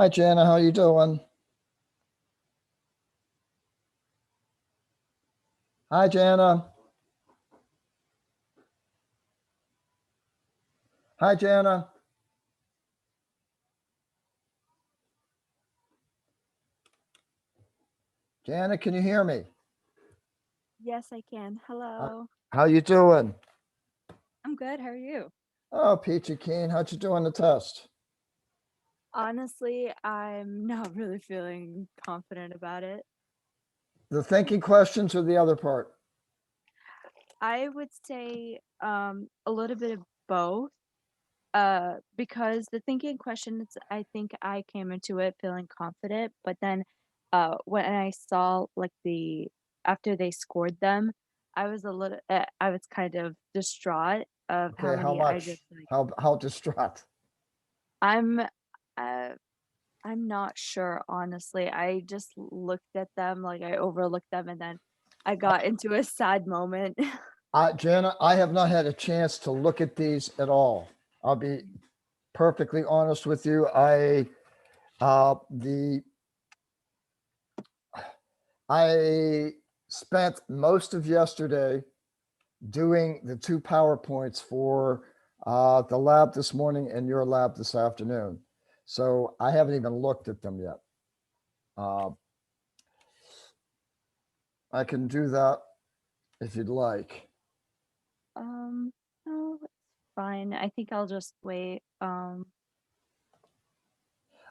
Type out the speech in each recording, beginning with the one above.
Hi, Jana. How you doing? Hi, Jana. Hi, Jana. Jana, can you hear me? Yes, I can. Hello. How you doing? I'm good. How are you? Oh, Peachy Keen. How'd you do on the test? Honestly, I'm not really feeling confident about it. The thinking questions or the other part? I would say a little bit of both. Because the thinking questions, I think I came into it feeling confident, but then when I saw like after they scored them, I was kind of distraught of how Okay, how many I much? just like How distraught? I'm uh I'm not sure, honestly. I just looked at them, like I overlooked them, and then I got into a sad moment. Jana, I have not had a chance to look at these at all. I'll be perfectly honest with you. The I spent most of yesterday doing the two PowerPoints for the lab this morning and your lab this afternoon. So I haven't even looked at them yet. Uh, I can do that if you'd like. Um, no, it's fine. I think I'll just wait. I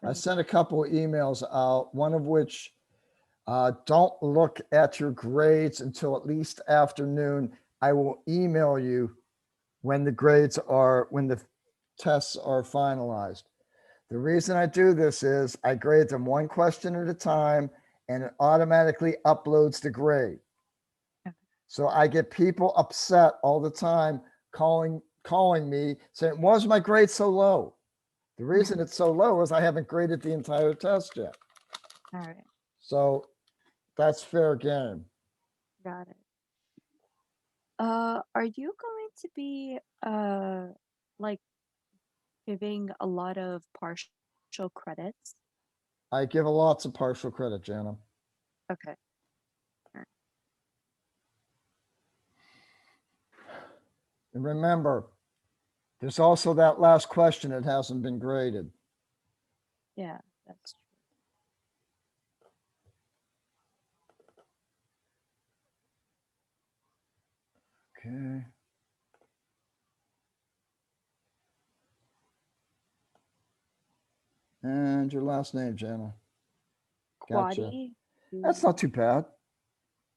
Like, sent a couple of emails out, one of which don't look at your grades until at least afternoon. I will email you when when the tests are finalized. The reason I do this is I grade them one question at a time and it automatically uploads the grade. okay. So I get people upset all the time calling me saying, "Why is my grade so low?" The reason it's so low is I haven't graded the entire test yet. All right, So that's fair game. got it. Are you going to be like giving a lot of partial credits? I give a lots of partial credit, Jana. Okay. All right. And remember, there's also that last question that hasn't been graded. Yeah, that's Okay. And your last name, Jana. true. Gotcha. Quaddy. That's not too bad.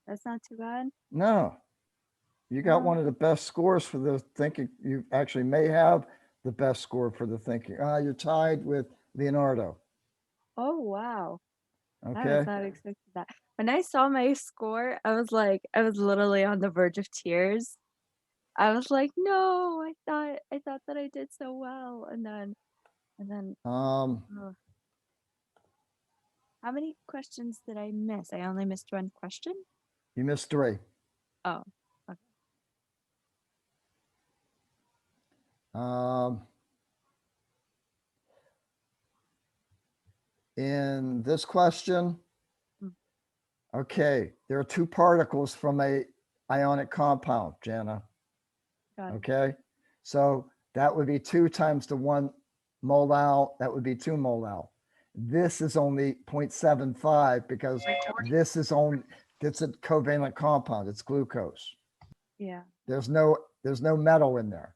That's not too bad. No, you got Oh, one of the best scores for the thinking. You actually may have the best score for the thinking. You're tied with Leonardo. oh wow. I was Okay. not expecting that. When I saw my score, I was literally on the verge of tears. I was like, no, I thought that I did so well. And then, Um, uh, how many questions did I miss? I only missed one question. you missed three. Oh, okay. Um, in this question, Mm, okay, there are two particles from a ionic compound, Jana. got it. Okay, so that would be 2 times the 1 molal. That would be 2 molal. This is only 0.75 because this is on it's a covalent compound. It's glucose. Yeah. There's no metal in there.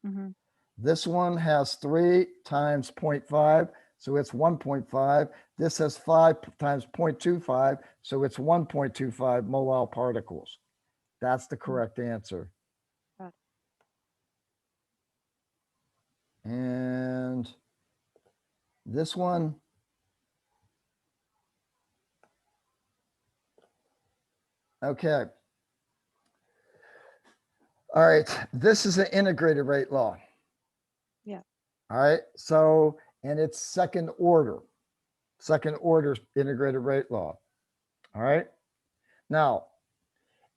Mm-hmm. This one has 3 times 0.5, so it's 1.5. This has 5 times 0.25, so it's 1.25 molal particles. That's the correct answer. Got it. And this one, okay. All right. This is an integrated rate law. Yeah. All right. So, and it's second order integrated rate law. All right. Now,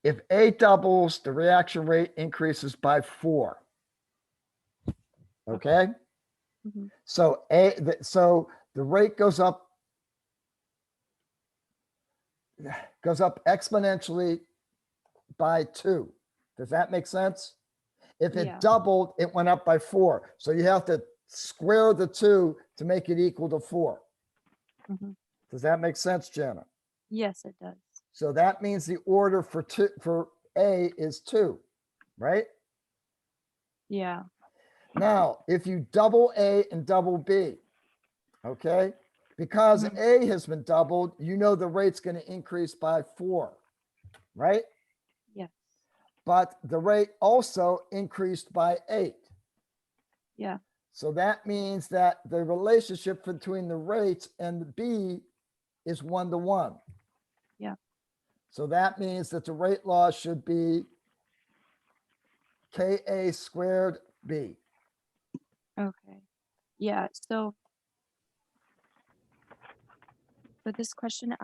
if A doubles, the reaction rate increases by 4. Okay. Okay. Mm-hmm. So the rate goes up exponentially by 2. Does that make sense? If it Yeah. doubled, it went up by 4. So you have to square the 2 to make it equal to 4. Hmm. Does that make sense, Jana? Yes, it does. So that means the order for A is 2, right? Yeah. Now, if you double A and double B, okay, because Mhm. A has been doubled, you know the rate's going to increase by 4, right? Yes. But the rate also increased by 8. Yeah. So that means that the relationship between the rates and the B is 1-to-1. Yeah. So that means that the rate law should be Ka squared B. Okay. Yeah. So for this question,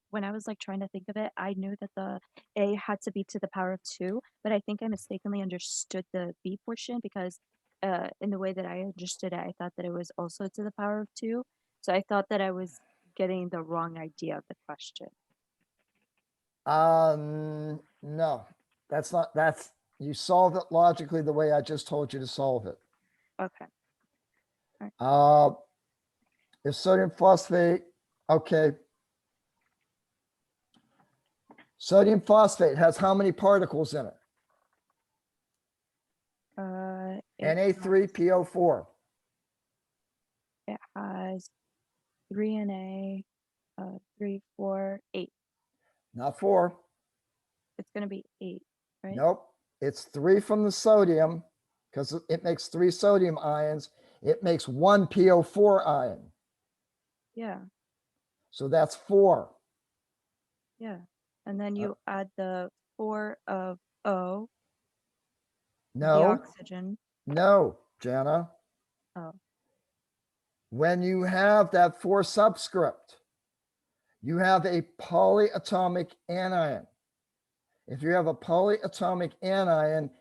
when I was like trying to think of it, I knew that the A had to be to the power of 2, but I think I mistakenly understood the B portion because in the way that I understood it, I thought that it was also to the power of 2. So I thought that I was getting the wrong idea of the question. No, that's you solve it logically the way I just told you to solve it. Okay. All right. If sodium phosphate, okay. Sodium phosphate has how many particles in it? It Na3PO4. has 3 Na, 3, 4, 8. Not 4. It's gonna be 8, right? Nope. It's 3 from the sodium because it makes 3 sodium ions. It makes 1 PO4 ion. Yeah. So that's 4. Yeah. And then you add the 4 of O, the No, oxygen. no, Jana. Oh, When you have that 4 subscript, you have a polyatomic anion. If you have a polyatomic anion,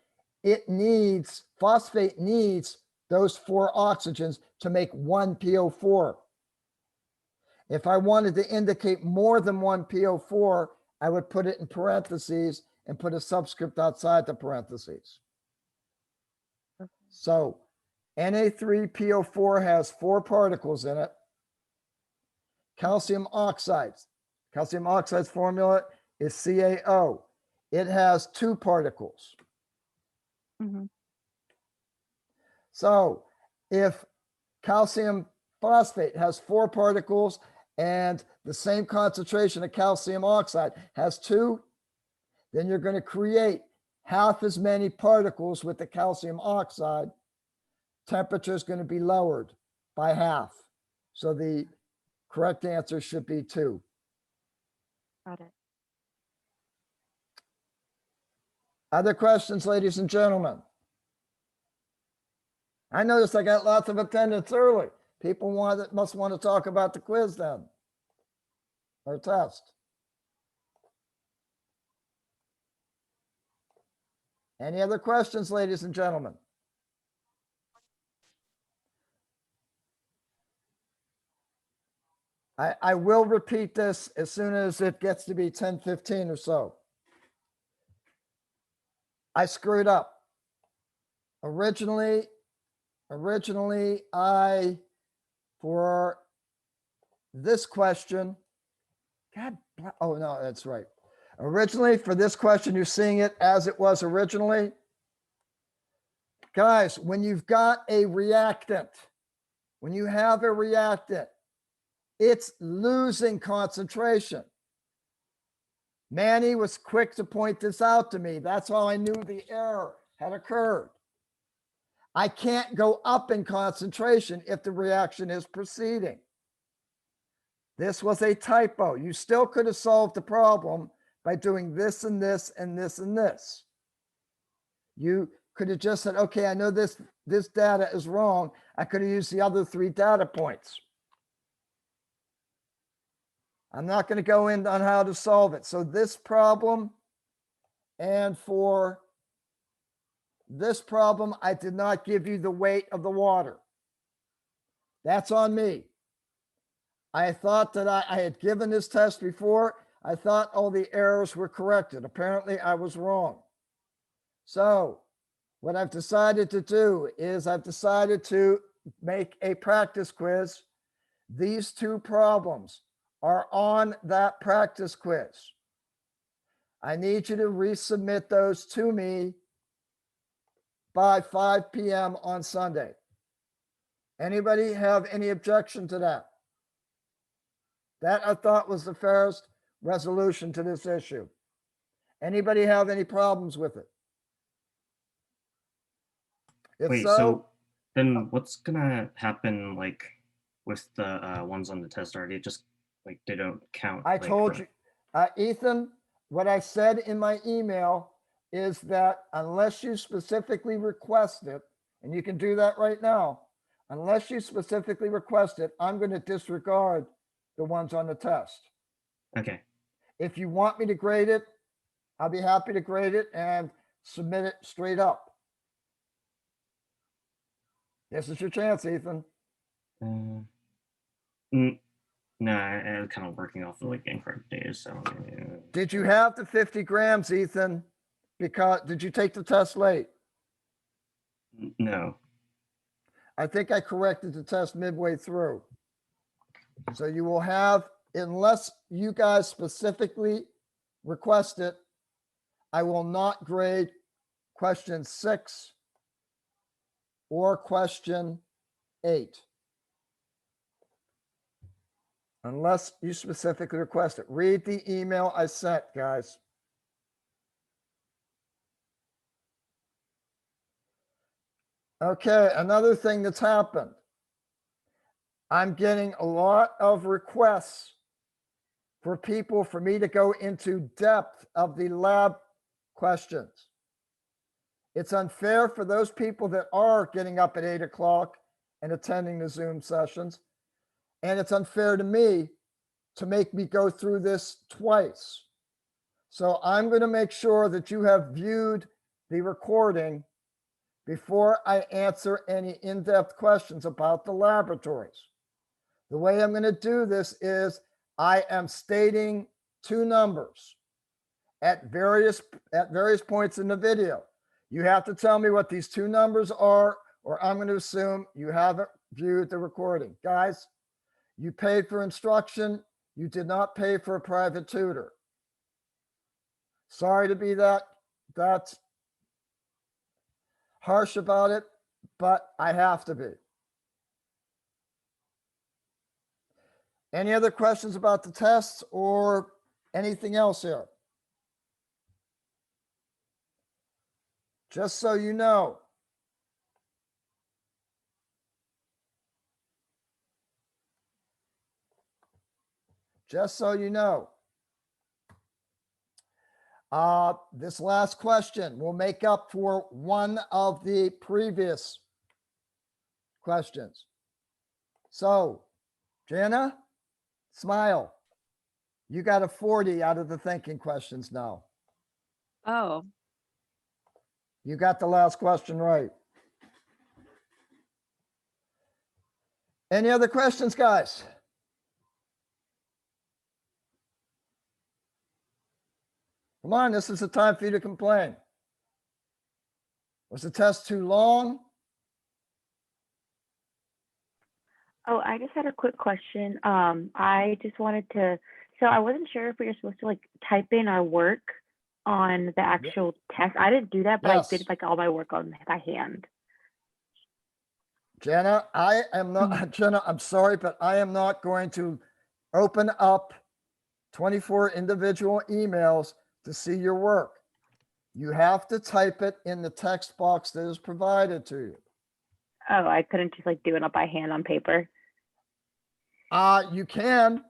phosphate needs those 4 oxygens to make 1 PO4. If I wanted to indicate more than 1 PO4, I would put it in parentheses and put a subscript outside the parentheses. okay. So Na3PO4 has 4 particles in it. Calcium oxides. Calcium oxide's formula is CaO. It has 2 particles. Mm-hmm. So if calcium phosphate has 4 particles and the same concentration of calcium oxide has 2, then you're going to create half as many particles with the calcium oxide. Temperature is going to be lowered by half. So the correct answer should be 2. Got it. Other questions, ladies and gentlemen? I noticed I got lots of attendance early. People must want to talk about the quiz then, or test. Any other questions, ladies and gentlemen? I will repeat this as soon as it gets to be 10:15 or so. I screwed up. Originally, for this question, oh no, that's right. Originally, for this question, you're seeing it as it was originally. Guys, when you've got a reactant, when you have a reactant, it's losing concentration. Manny was quick to point this out to me. That's how I knew the error had occurred. I can't go up in concentration if the reaction is proceeding. This was a typo. You still could have solved the problem by doing this and this and this and this. You could have just said, okay, I know this data is wrong. I could have used the other 3 data points. I'm not going to go in on how to solve it. So this problem and for this problem, I did not give you the weight of the water. That's on me. I thought that I had given this test before. I thought all the errors were corrected. Apparently I was wrong. So what I've decided to do is I've decided to make a practice quiz. These two problems are on that practice quiz. I need you to resubmit those to me by 5 p.m. on Sunday. Anybody have any objection to that? That I thought was the fairest resolution to this issue. Anybody have any problems with it? If Wait, so, so then what's gonna happen like with the ones on the test already? Just like they don't count. I like, told for- you, Ethan, what I said in my email is that unless you specifically request it, and you can do that right now, unless you specifically request it, I'm going to disregard the ones on the test. Okay. If you want me to grade it, I'll be happy to grade it and submit it straight up. This is your chance, Ethan. No, I'm kind of working off of like incorrect data. So Did you have the 50 grams, Ethan? Because did you take the test late? no. I think I corrected the test midway through. So you will have, unless you guys specifically request it, I will not grade question 6 or question 8. Unless you specifically request it. Read the email I sent, guys. Okay, another thing that's happened. I'm getting a lot of requests for people for me to go into depth of the lab questions. It's unfair for those people that are getting up at 8 o'clock and attending the Zoom sessions. And it's unfair to me to make me go through this twice. So I'm going to make sure that you have viewed the recording before I answer any in-depth questions about the laboratories. The way I'm going to do this is I am stating two numbers at various points in the video. You have to tell me what these two numbers are, or I'm going to assume you haven't viewed the recording. Guys, you paid for instruction. You did not pay for a private tutor. Sorry to be that's harsh about it, but I have to be. Any other questions about the tests or anything else here? Just so you know. Just so you know. This last question will make up for one of the previous questions. So, Jana, smile. You got a 40 out of the thinking questions now. Oh, You got the last question right. Any other questions, guys? Come on, this is the time for you to complain. Was the test too long? Oh, I just had a quick question. I just wanted to, so I wasn't sure if we were supposed to like type in our work on the actual test. I didn't do that, but Yes. I did like all my work on by hand. Jenna, I am not, Jenna, I'm sorry, but I am not going to open up 24 individual emails to see your work. You have to type it in the text box that is provided to you. Oh, I couldn't just like do it up by hand on paper. You can,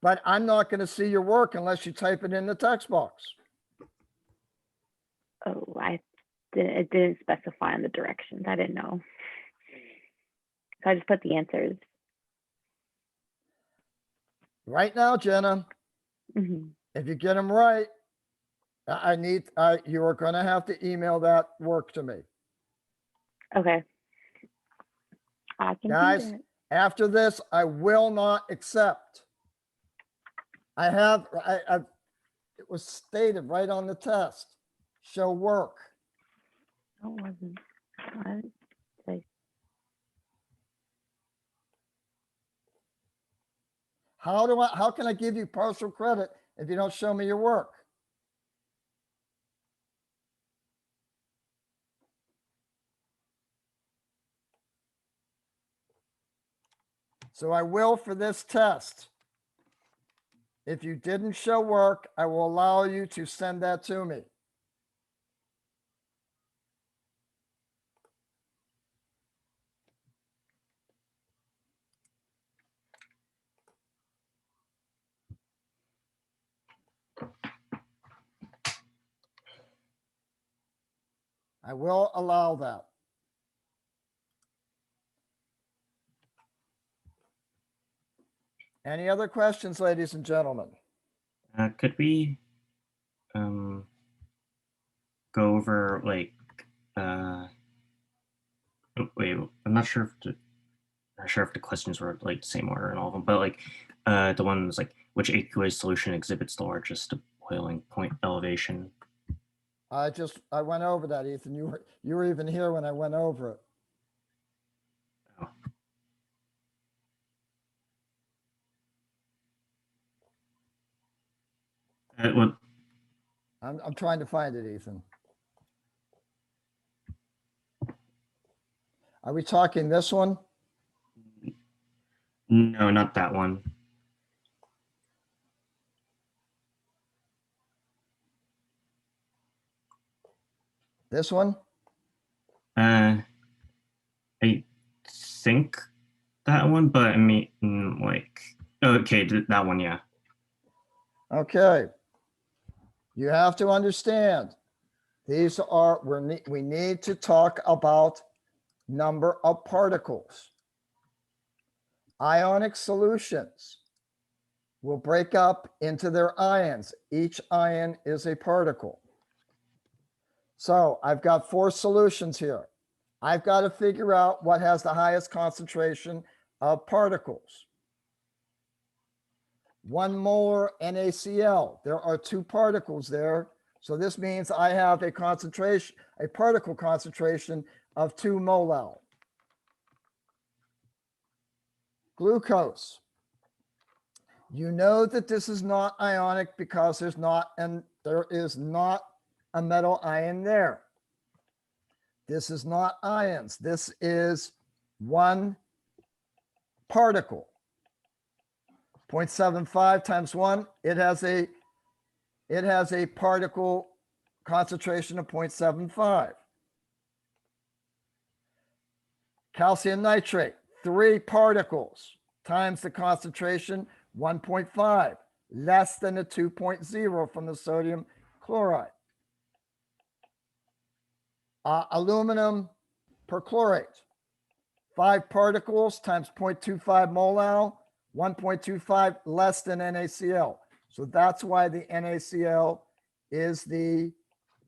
but I'm not going to see your work unless you type it in the text box. Oh, it didn't specify on the directions. I didn't know. So I just put the answers. Right now, Jenna, if you get them right, you are going to have to email that work to me. Okay. I can Guys, do that. After this, I will not accept. I've, it was stated right on the test. Show work. No, it wasn't. I didn't say. How can I give you partial credit if you don't show me your work? So I will for this test. If you didn't show work, I will allow you to send that to me. I will allow that. Any other questions, ladies and gentlemen? Could we go over like oh, wait, I'm not sure if the questions were like the same order in all of them, but like the ones like which aqueous solution exhibits the largest boiling point elevation? I went over that, Ethan. You were even here when I went over it. Oh. What? I'm trying to find it, Ethan. Are we talking this one? No, not that one. This one? I think that one, but I mean, like, okay, that one, yeah. Okay. You have to understand, these are, we need to talk about number of particles. Ionic solutions will break up into their ions. Each ion is a particle. So I've got 4 solutions here. I've got to figure out what has the highest concentration of particles. 1 molar NaCl. There are 2 particles there. So this means I have a concentration, a particle concentration of 2 molal. Glucose. You know that this is not ionic because there is not a metal ion there. This is not ions. This is 1 particle. 0.75 times 1, it has a particle concentration of 0.75. Calcium nitrate, 3 particles times the concentration 1.5, less than the 2.0 from the sodium chloride. Aluminum perchlorate, 5 particles times 0.25 molal, 1.25 less than NaCl. So that's why the NaCl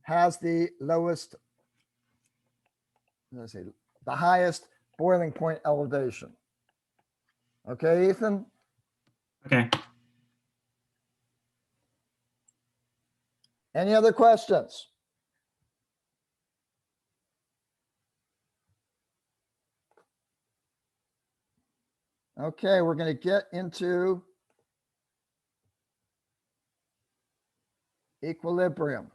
has the lowest, let's say, the highest boiling point elevation. Okay, Ethan? Okay. Any other questions? Okay, we're going to get into equilibrium.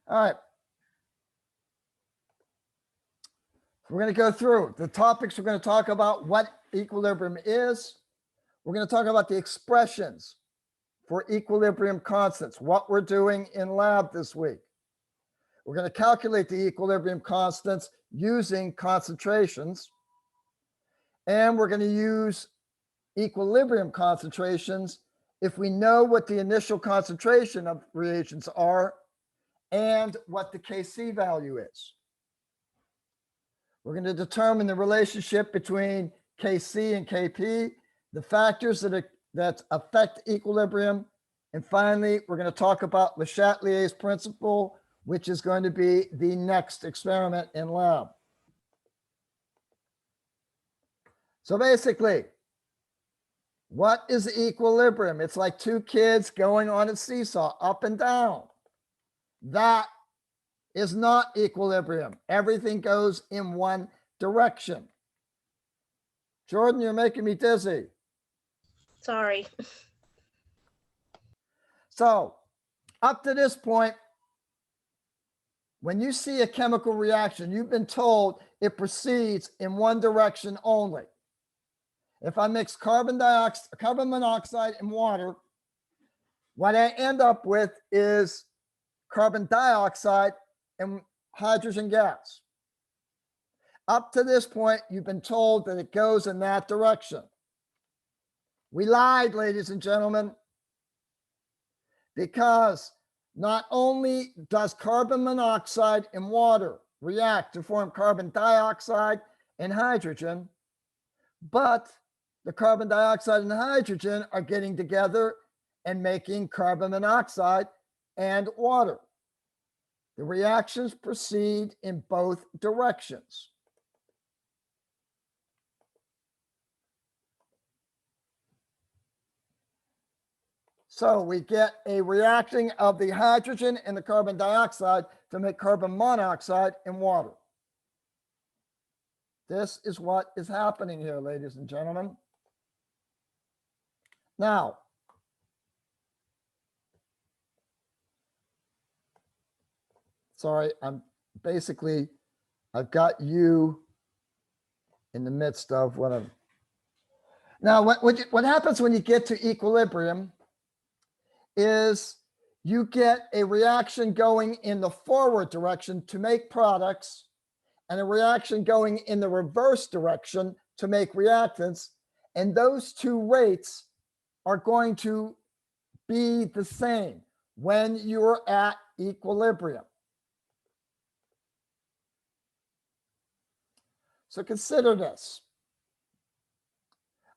All right. We're going to go through the topics. We're going to talk about what equilibrium is. We're going to talk about the expressions for equilibrium constants, what we're doing in lab this week. We're going to calculate the equilibrium constants using concentrations. And we're going to use equilibrium concentrations if we know what the initial concentration of reagents are and what the Kc value is. We're going to determine the relationship between Kc and Kp, the factors that affect equilibrium, and finally, we're going to talk about Le Chatelier's principle, which is going to be the next experiment in lab. So basically, what is equilibrium? It's like two kids going on a seesaw up and down. That is not equilibrium. Everything goes in one direction. Jordan, you're making me dizzy. Sorry. So up to this point, when you see a chemical reaction, you've been told it proceeds in one direction only. If I mix carbon monoxide and water, what I end up with is carbon dioxide and hydrogen gas. Up to this point, you've been told that it goes in that direction. We lied, ladies and gentlemen, because not only does carbon monoxide and water react to form carbon dioxide and hydrogen, but the carbon dioxide and hydrogen are getting together and making carbon monoxide and water. The reactions proceed in both directions. So we get a reacting of the hydrogen and the carbon dioxide to make carbon monoxide and water. This is what is happening here, ladies and gentlemen. Now, sorry, I've got you in the midst of what I'm. Now, what happens when you get to equilibrium is you get a reaction going in the forward direction to make products and a reaction going in the reverse direction to make reactants. And those two rates are going to be the same when you're at equilibrium. So consider this.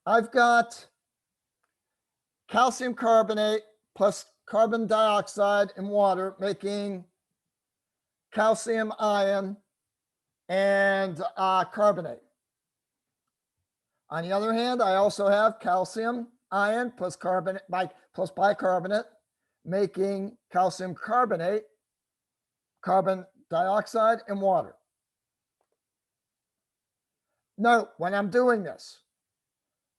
I've got calcium carbonate plus carbon dioxide and water making calcium ion and carbonate. On the other hand, I also have calcium ion plus bicarbonate making calcium carbonate, carbon dioxide, and water. Note when I'm doing this,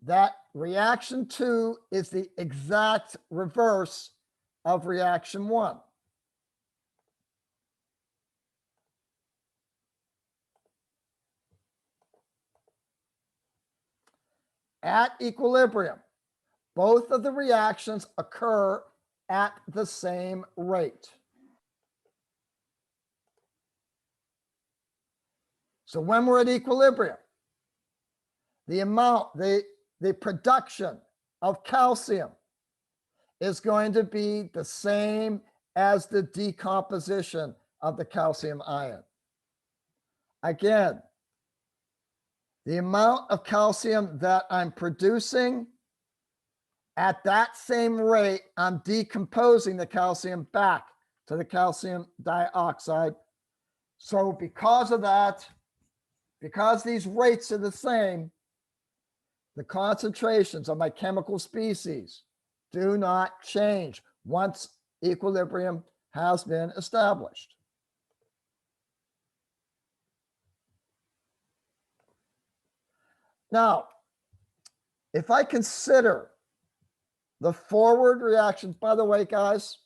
that reaction 2 is the exact reverse of reaction 1. At equilibrium, both of the reactions occur at the same rate. So when we're at equilibrium, the production of calcium is going to be the same as the decomposition of the calcium ion. Again, the amount of calcium that I'm producing, at that same rate, I'm decomposing the calcium back to the calcium dioxide. So because of that, because these rates are the same, the concentrations of my chemical species do not change once equilibrium has been established. Now, if I consider the forward reactions, by the way, guys,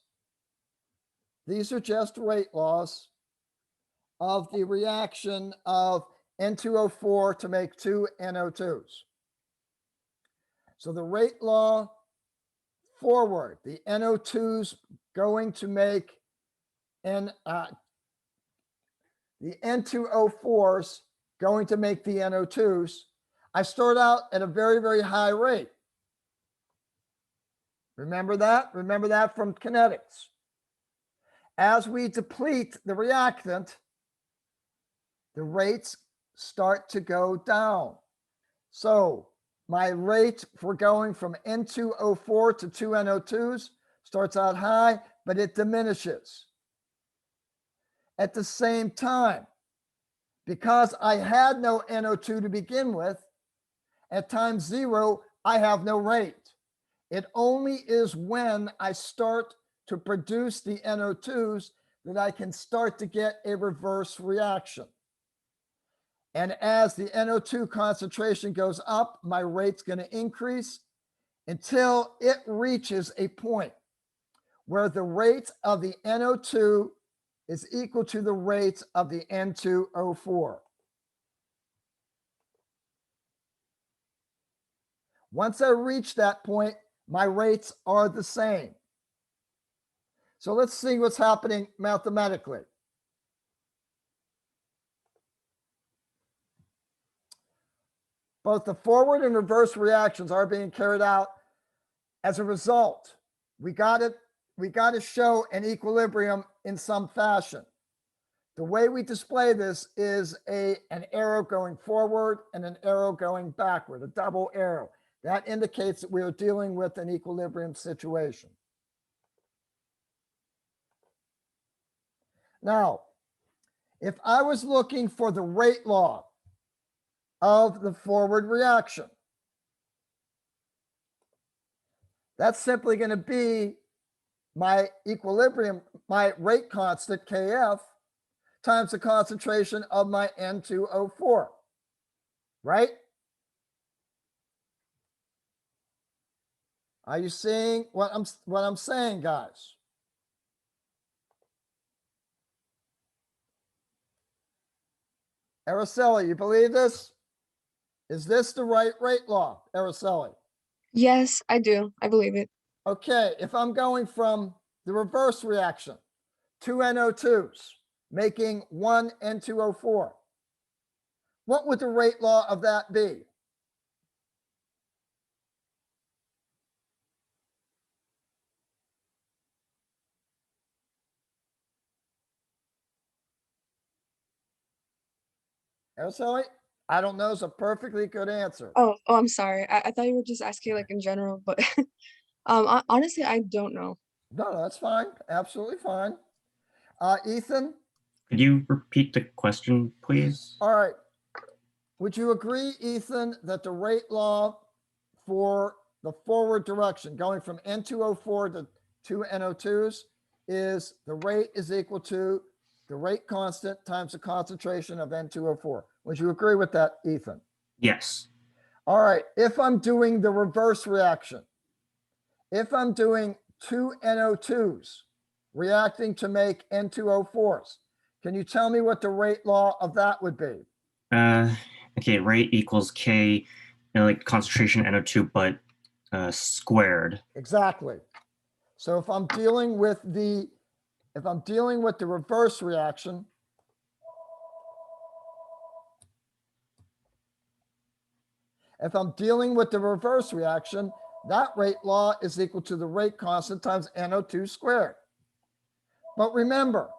these are just rate laws of the reaction of N2O4 to make 2 NO2s. So the rate law forward, the NO2s going to make the N2O4s going to make the NO2s. I start out at a very, very high rate. Remember that? Remember that from kinetics. As we deplete the reactant, the rates start to go down. So my rate for going from N2O4 to 2NO2s starts out high, but it diminishes. At the same time, because I had no NO2 to begin with, at time 0, I have no rate. It only is when I start to produce the NO2s that I can start to get a reverse reaction. And as the NO2 concentration goes up, my rate's going to increase until it reaches a point where the rate of the NO2 is equal to the rate of the N2O4. Once I reach that point, my rates are the same. So let's see what's happening mathematically. Both the forward and reverse reactions are being carried out. As a result, we got to show an equilibrium in some fashion. The way we display this is an arrow going forward and an arrow going backward, a double arrow. That indicates that we are dealing with an equilibrium situation. Now, if I was looking for the rate law of the forward reaction, that's simply going to be my equilibrium, my rate constant Kf times the concentration of my N2O4, right? Are you seeing what I'm saying, guys? Araceli, you believe this? Is this the right rate law, Araceli? Yes, I do. I believe it. Okay, if I'm going from the reverse reaction, 2 NO2s, making 1 N2O4, what would the rate law of that be? Araceli, I don't know, is a perfectly good answer. Oh, I'm sorry. I thought you were just asking like in general, but honestly, I don't know. No, that's fine. Absolutely fine. Ethan? Could you repeat the question, please? All right. Would you agree, Ethan, that the rate law for the forward direction going from N2O4 to 2 NO2s is the rate is equal to the rate constant times the concentration of N2O4? Would you agree with that, Ethan? Yes. All right. If I'm doing the reverse reaction, if I'm doing 2 NO2s reacting to make N2O4s, can you tell me what the rate law of that would be? Okay, rate equals K, like concentration NO2, but squared. Exactly. So if I'm dealing with the reverse reaction, that rate law is equal to the rate constant times NO2 squared. But remember,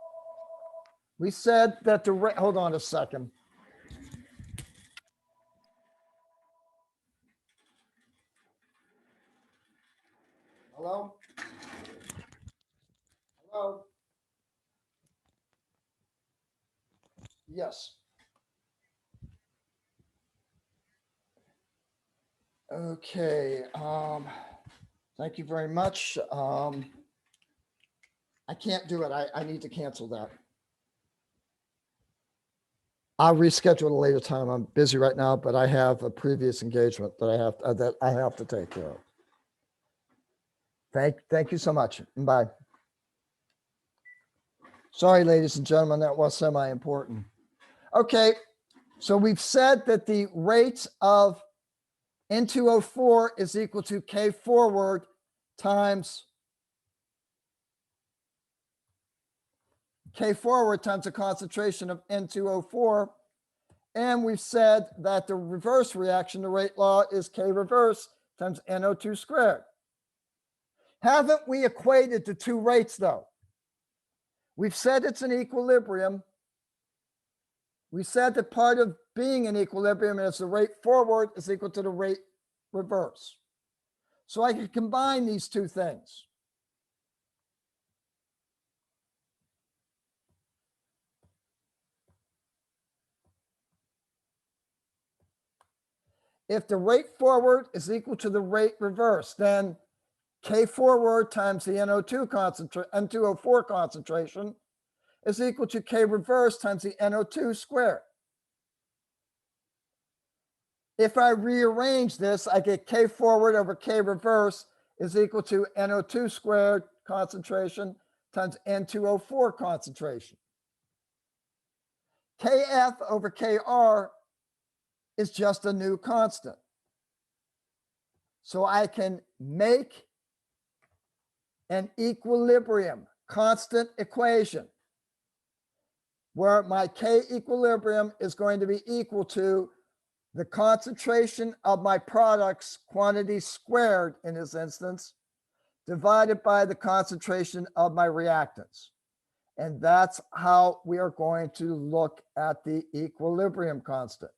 we said that the rate, hold on a second. Hello? Hello? Yes. Okay, thank you very much. I can't do it. I need to cancel that. I'll reschedule at a later time. I'm busy right now, but I have a previous engagement that I have to take care of. Thank you so much. Bye. Sorry, ladies and gentlemen, that was semi-important. Okay, so we've said that the rate of N2O4 is equal to K forward times the concentration of N2O4. And we've said that the reverse reaction, the rate law is K reverse times NO2 squared. Haven't we equated the two rates though? We've said it's an equilibrium. We said that part of being in equilibrium is the rate forward is equal to the rate reverse. So I can combine these two things. If the rate forward is equal to the rate reverse, then K forward times the NO2 concentration, N2O4 concentration is equal to K reverse times the NO2 squared. If I rearrange this, I get K forward over K reverse is equal to NO2 squared concentration times N2O4 concentration. KF over KR is just a new constant. So I can make an equilibrium constant equation where my K equilibrium is going to be equal to the concentration of my product's quantity squared in this instance, divided by the concentration of my reactants. And that's how we are going to look at the equilibrium constant.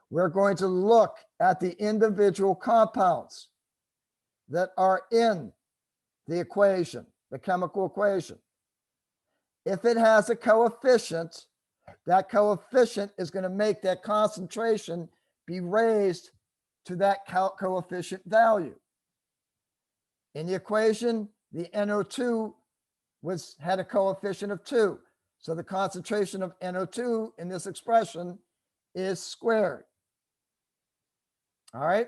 We're going to look at the individual compounds that are in the equation, the chemical equation. If it has a coefficient, that coefficient is going to make that concentration be raised to that coefficient value. In the equation, the NO2 had a coefficient of 2. So the concentration of NO2 in this expression is squared. All right.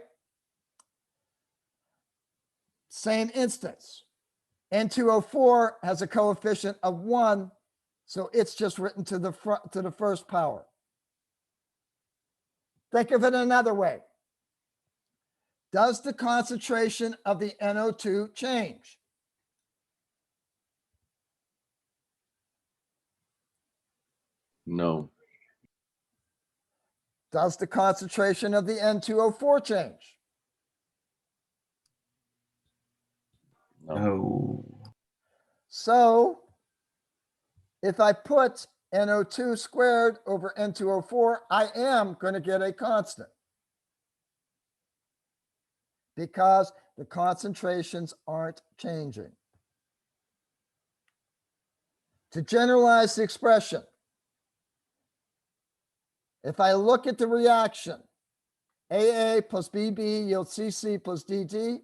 Same instance. N2O4 has a coefficient of 1, so it's just written to the front to the first power. Think of it another way. Does the concentration of the NO2 change? No. Does the concentration of the N2O4 change? No. No. So if I put NO2 squared over N2O4, I am going to get a constant because the concentrations aren't changing. To generalize the expression, if I look at the reaction, AA plus BB yields CC plus DD,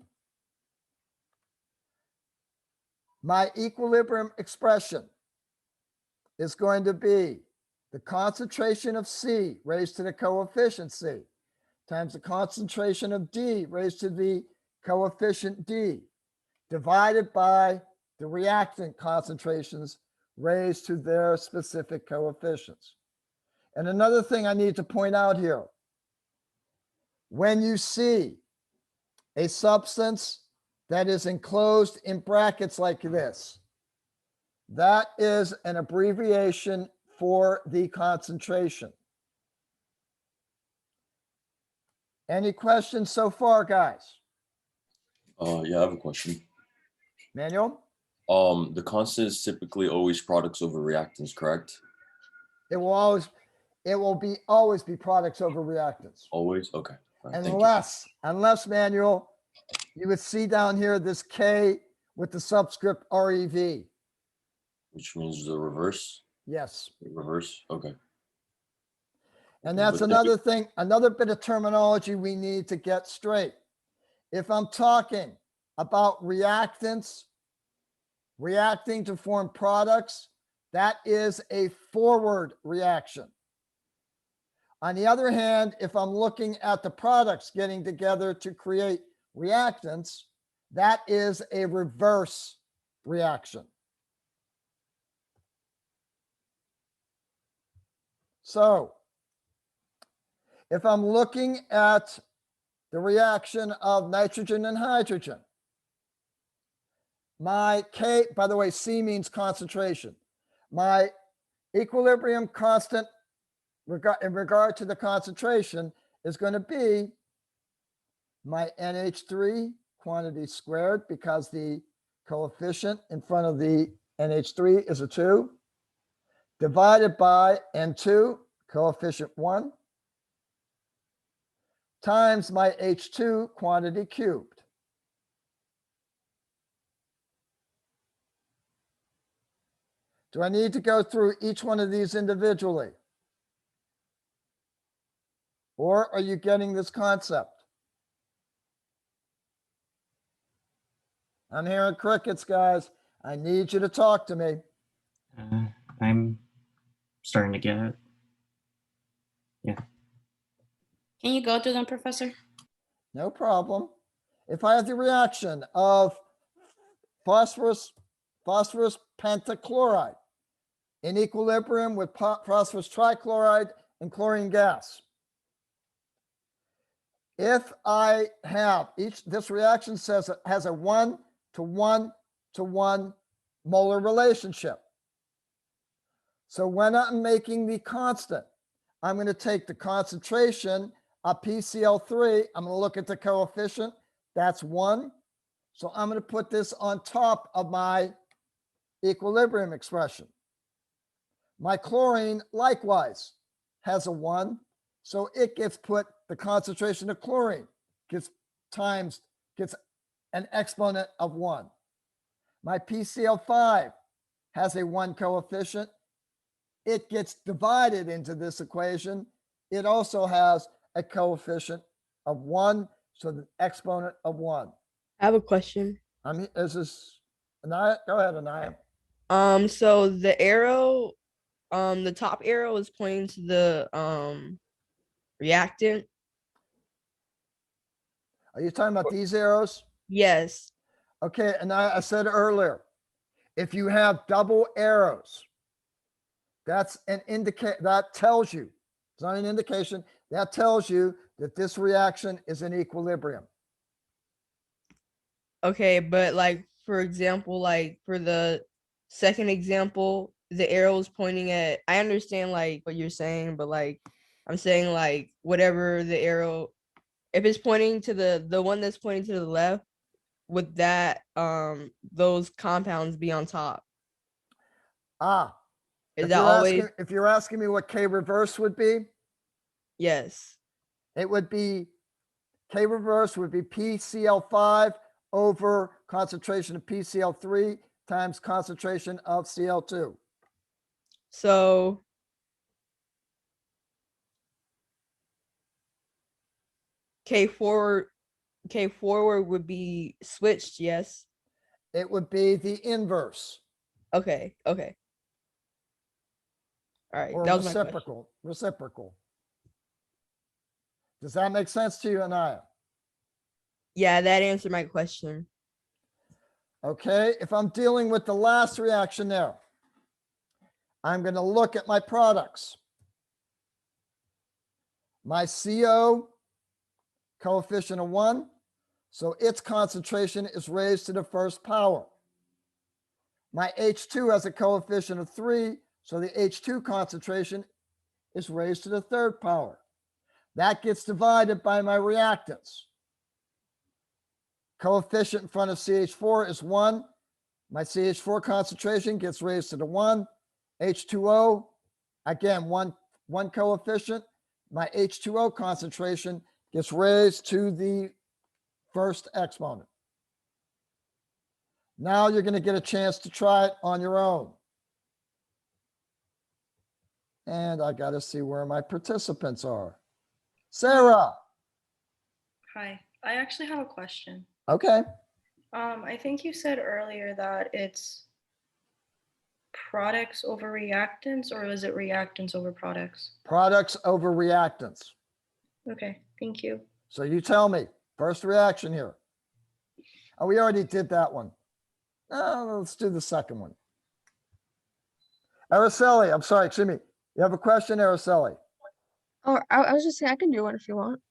my equilibrium expression is going to be the concentration of C raised to the coefficient C times the concentration of D raised to the coefficient D divided by the reactant concentrations raised to their specific coefficients. And another thing I need to point out here, when you see a substance that is enclosed in brackets like this, that is an abbreviation for the concentration. Any questions so far, guys? Yeah, I have a question. Manuel? The constant is typically always products over reactants, correct? It will always be products over reactants. Always? Okay. All right, thank you. Unless Manuel, you would see down here this K with the subscript REV. Which means the reverse? Yes. Reverse? Okay. And Okay, that's but another thing, another bit of terminology we need to get straight. If I'm talking about reactants reacting to form products, that is a forward reaction. On the other hand, if I'm looking at the products getting together to create reactants, that is a reverse reaction. So if I'm looking at the reaction of nitrogen and hydrogen, my K, by the way, C means concentration. My equilibrium constant in regard to the concentration is going to be my NH3 quantity squared because the coefficient in front of the NH3 is a 2, divided by N2, coefficient 1, times my H2 quantity cubed. Do I need to go through each one of these individually? Or are you getting this concept? I'm hearing crickets, guys. I need you to talk to me. I'm starting to get it. Can you go through them, Professor? No problem. If I have the reaction of phosphorus pentachloride in equilibrium with phosphorus trichloride and chlorine gas. If I have this reaction says it has a 1-to-1-to-1 molar relationship. So when I'm making the constant, I'm going to take the concentration of PCl3. I'm going to look at the coefficient. That's 1. So I'm going to put this on top of my equilibrium expression. My chlorine likewise has a 1. So it gets put, the concentration of chlorine gets an exponent of 1. My PCl5 has a 1 coefficient. It gets divided into this equation. It also has a coefficient of 1, so the exponent of 1. I have a question. Is this Anaya? Go ahead, Anaya. So the arrow, the top arrow is pointing to the reactant. Are you talking about these arrows? Yes. Okay, and I said earlier, if you have double arrows, that's an that tells you, it's not an indication, that tells you that this reaction is in equilibrium. Okay, but like for example, like for the second example, the arrow is pointing at, I understand like what you're saying, but like I'm saying like whatever the arrow, if it's pointing to the one that's pointing to the left, would that those compounds be on top? Is If that always? if you're asking me what K reverse would be, Yes. it would be K reverse would be PCl5 over concentration of PCl3 times concentration of Cl2. So K forward would be switched, yes. It would be the inverse. Okay. All right. Or That was my question. reciprocal. Does that make sense to you, Anaya? Yeah, that answered my question. Okay, if I'm dealing with the last reaction there, I'm going to look at my products. My CO coefficient of 1, so its concentration is raised to the first power. My H2 has a coefficient of 3, so the H2 concentration is raised to the third power. That gets divided by my reactants. Coefficient in front of CH4 is 1. My CH4 concentration gets raised to the 1. H2O, again, one coefficient. My H2O concentration gets raised to the first exponent. Now you're going to get a chance to try it on your own. And I got to see where my participants are. Sarah. Hi, I actually have a question. Okay. I think you said earlier that it's products over reactants, or is it reactants over products? Products over reactants. Okay, thank you. So you tell me, first reaction here. Oh, we already did that one. Let's do the second one. Araceli, I'm sorry, excuse me. You have a question, Araceli? Oh, I was just saying I can do one if you want.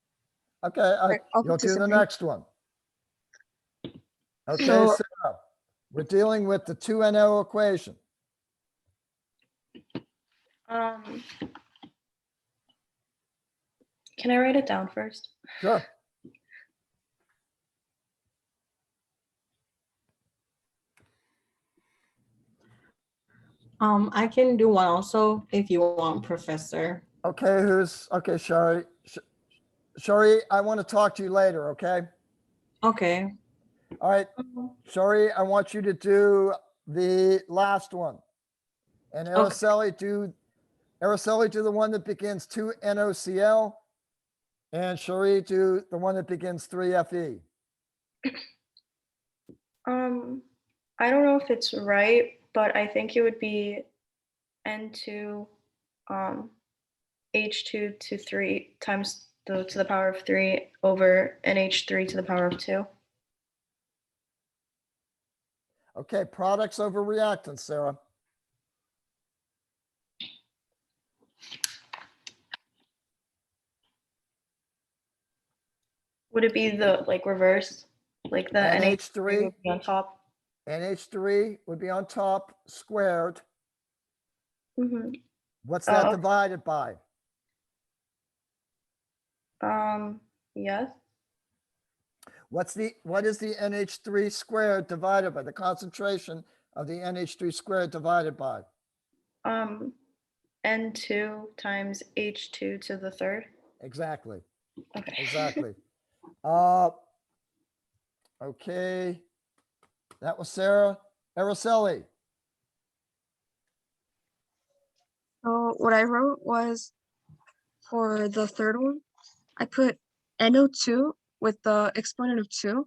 Okay, I'll you'll do the participate. next one. Okay, So- Sarah, we're dealing with the 2NO equation. Can I write it down first? Sure. I can do one also if you want, Professor. Okay, okay, Shari. Shari, I want to talk to you later, okay? Okay. All right, Shari, I want you to do the last one. And Araceli, do the one that begins 2NOCl. And Shari, do the one that begins 3Fe. I don't know if it's right, but I think it would be N2 H2 to 3 times to the power of 3 over NH3 to the power of 2. Okay, products over reactants, Sarah. Would it be the reverse? Like the NH3 NH3, would be on top? NH3 would be on top squared. Mm-hmm. What's that Oh. divided by? Yes. What is the NH3 squared divided by? The concentration of the NH3 squared divided by? N2 times H2 to the third. Exactly. Okay. Exactly. Okay. That was Sarah. Araceli. So what I wrote was for the third one, I put NO2 with the exponent of 2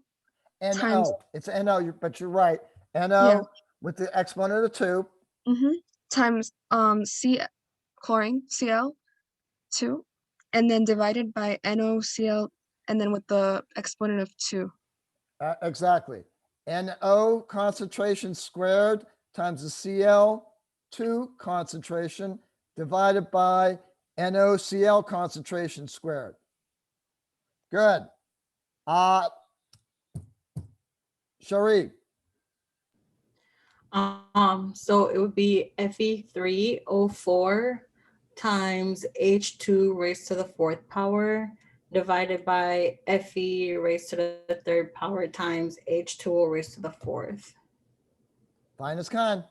times, NO. It's NO, but you're right. NO Yeah. with the exponent of 2. times chlorine, Cl 2, and then divided by NOCl, and then with the exponent of 2. Exactly. NO concentration squared times the Cl2 concentration divided by NOCl concentration squared. Good. Shari. So it would be Fe3O4 times H2 raised to the 4th power divided by Fe raised to the 3rd power times H2O raised to the 4th. Fine as kind.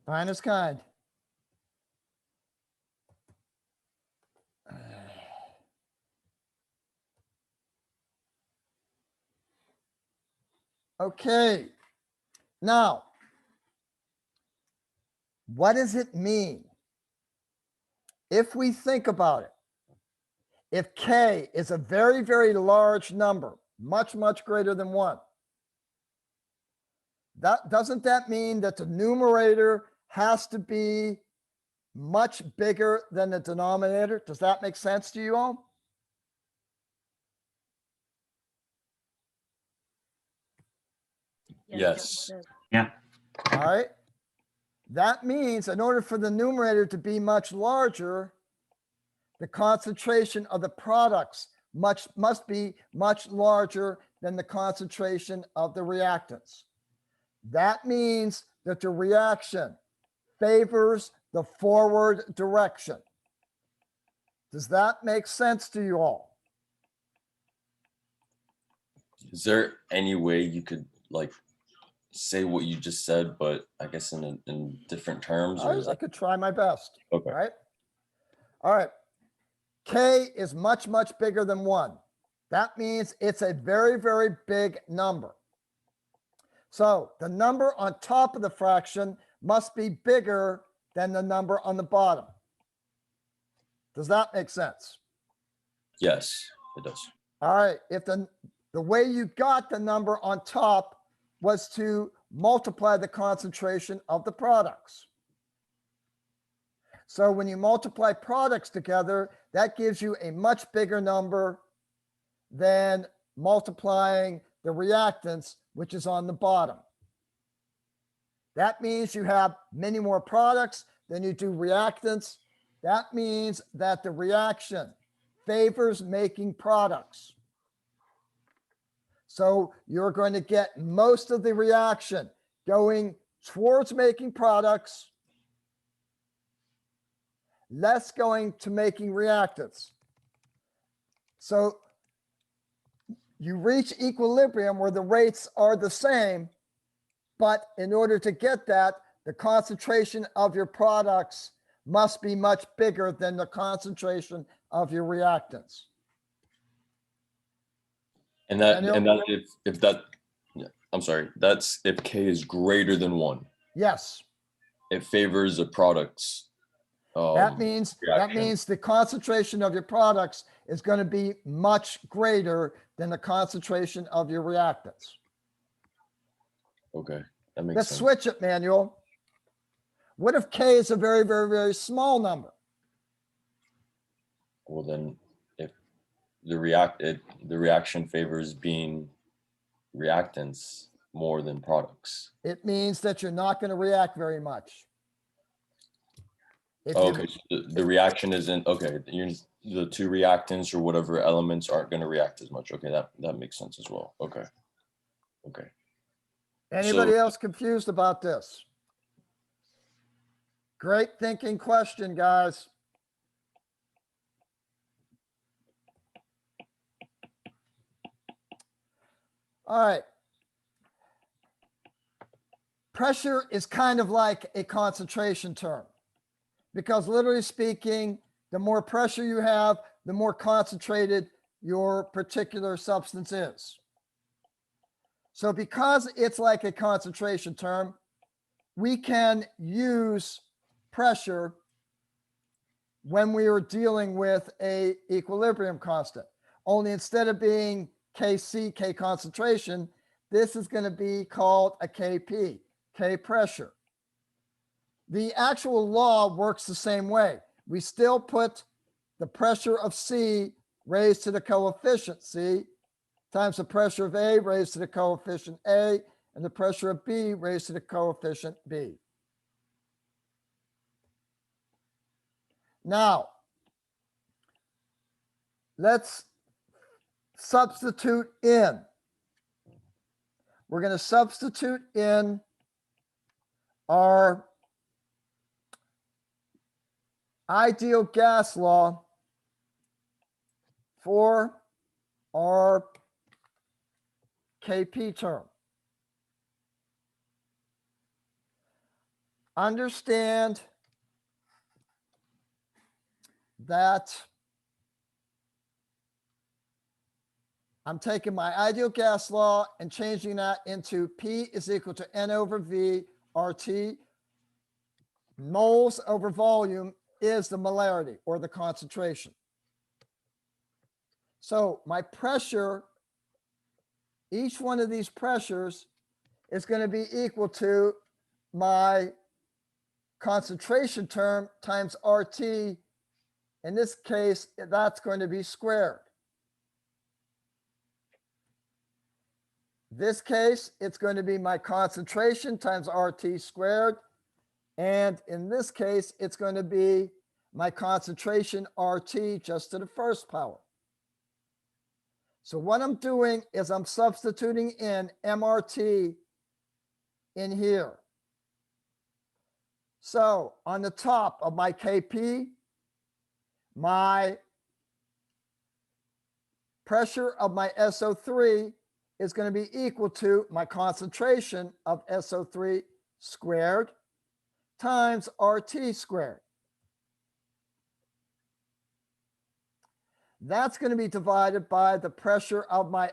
Fine as kind. Okay. Now, what does it mean? If we think about it, if K is a very, very large number, much, much greater than 1, doesn't that mean that the numerator has to be much bigger than the denominator? Does that make sense to you all? Yes. Yeah. All right. That means in order for the numerator to be much larger, the concentration of the products must be much larger than the concentration of the reactants. That means that the reaction favors the forward direction. Does that make sense to you all? Is there any way you could say what you just said, but I guess in different terms? Or is I that could try my best. okay? All right. All right. K is much, much bigger than 1. That means it's a very, very big number. So the number on top of the fraction must be bigger than the number on the bottom. Does that make sense? Yes, it does. All right. If the way you got the number on top was to multiply the concentration of the products. So when you multiply products together, that gives you a much bigger number than multiplying the reactants, which is on the bottom. That means you have many more products than you do reactants. That means that the reaction favors making products. So you're going to get most of the reaction going towards making products, less going to making reactants. So you reach equilibrium where the rates are the same, but in order to get that, the concentration of your products must be much bigger than the concentration of your reactants. And that Daniel? if that, yeah, I'm sorry, that's if K is greater than 1. Yes, It favors the products. that means reaction. the concentration of your products is going to be much greater than the concentration of your reactants. Okay, that makes Let's sense. switch it, Manuel. What if K is a very, very, very small number? Well, then if the reaction favors being reactants more than products. It means that you're not going to react very much. If Oh, you- okay, so the reaction isn't okay. The two reactants or whatever elements aren't going to react as much. Okay, that makes sense as well. Okay, okay. Anybody else confused about this? Great thinking question, guys. All right. Pressure is kind of like a concentration term because literally speaking, the more pressure you have, the more concentrated your particular substance is. So because it's like a concentration term, we can use pressure when we are dealing with a equilibrium constant. Only instead of being Kc, K concentration, this is going to be called a Kp, K pressure. The actual law works the same way. We still put the pressure of C raised to the coefficient C times the pressure of A raised to the coefficient A and the pressure of B raised to the coefficient B. Now, let's substitute in. We're going to substitute in our ideal gas law for our Kp term. Understand that I'm taking my ideal gas law and changing that into P is equal to N over V RT. Moles over volume is the molarity or the concentration. So my pressure, each one of these pressures is going to be equal to my concentration term times RT. In this case, that's going to be squared. This case, it's going to be my concentration times RT squared. And in this case, it's going to be my concentration RT just to the first power. So what I'm doing is I'm substituting in MRT in here. So on the top of my Kp, my pressure of my SO3 is going to be equal to my concentration of SO3 squared times RT squared. That's going to be divided by the pressure of my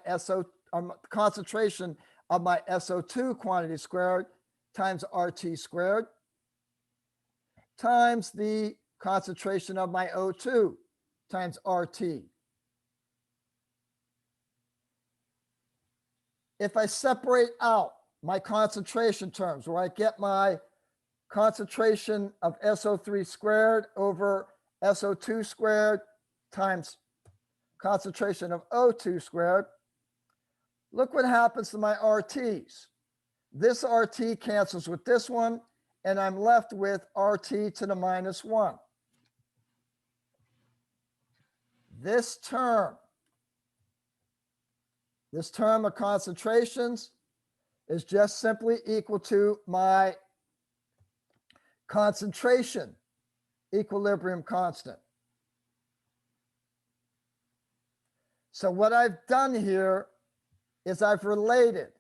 concentration of my SO2 quantity squared times RT squared times the concentration of my O2 times RT. If I separate out my concentration terms where I get my concentration of SO3 squared over SO2 squared times concentration of O2 squared, look what happens to my RTs. This RT cancels with this one, and I'm left with RT to the -1. This term of concentrations is just simply equal to my concentration equilibrium constant. So what I've done here is I've related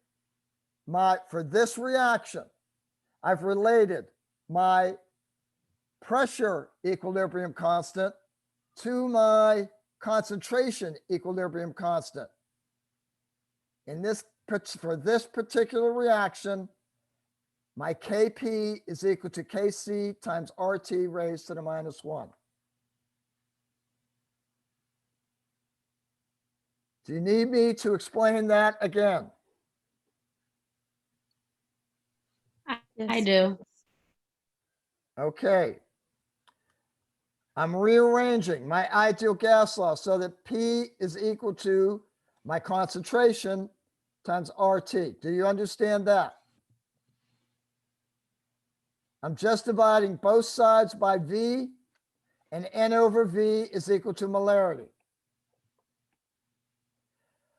for this reaction, I've related my pressure equilibrium constant to my concentration equilibrium constant. In this, for this particular reaction, my Kp is equal to Kc times RT raised to the -1. Do you need me to explain that again? I do. Okay. I'm rearranging my ideal gas law so that P is equal to my concentration times RT. Do you understand that? I'm just dividing both sides by V, and N over V is equal to molarity.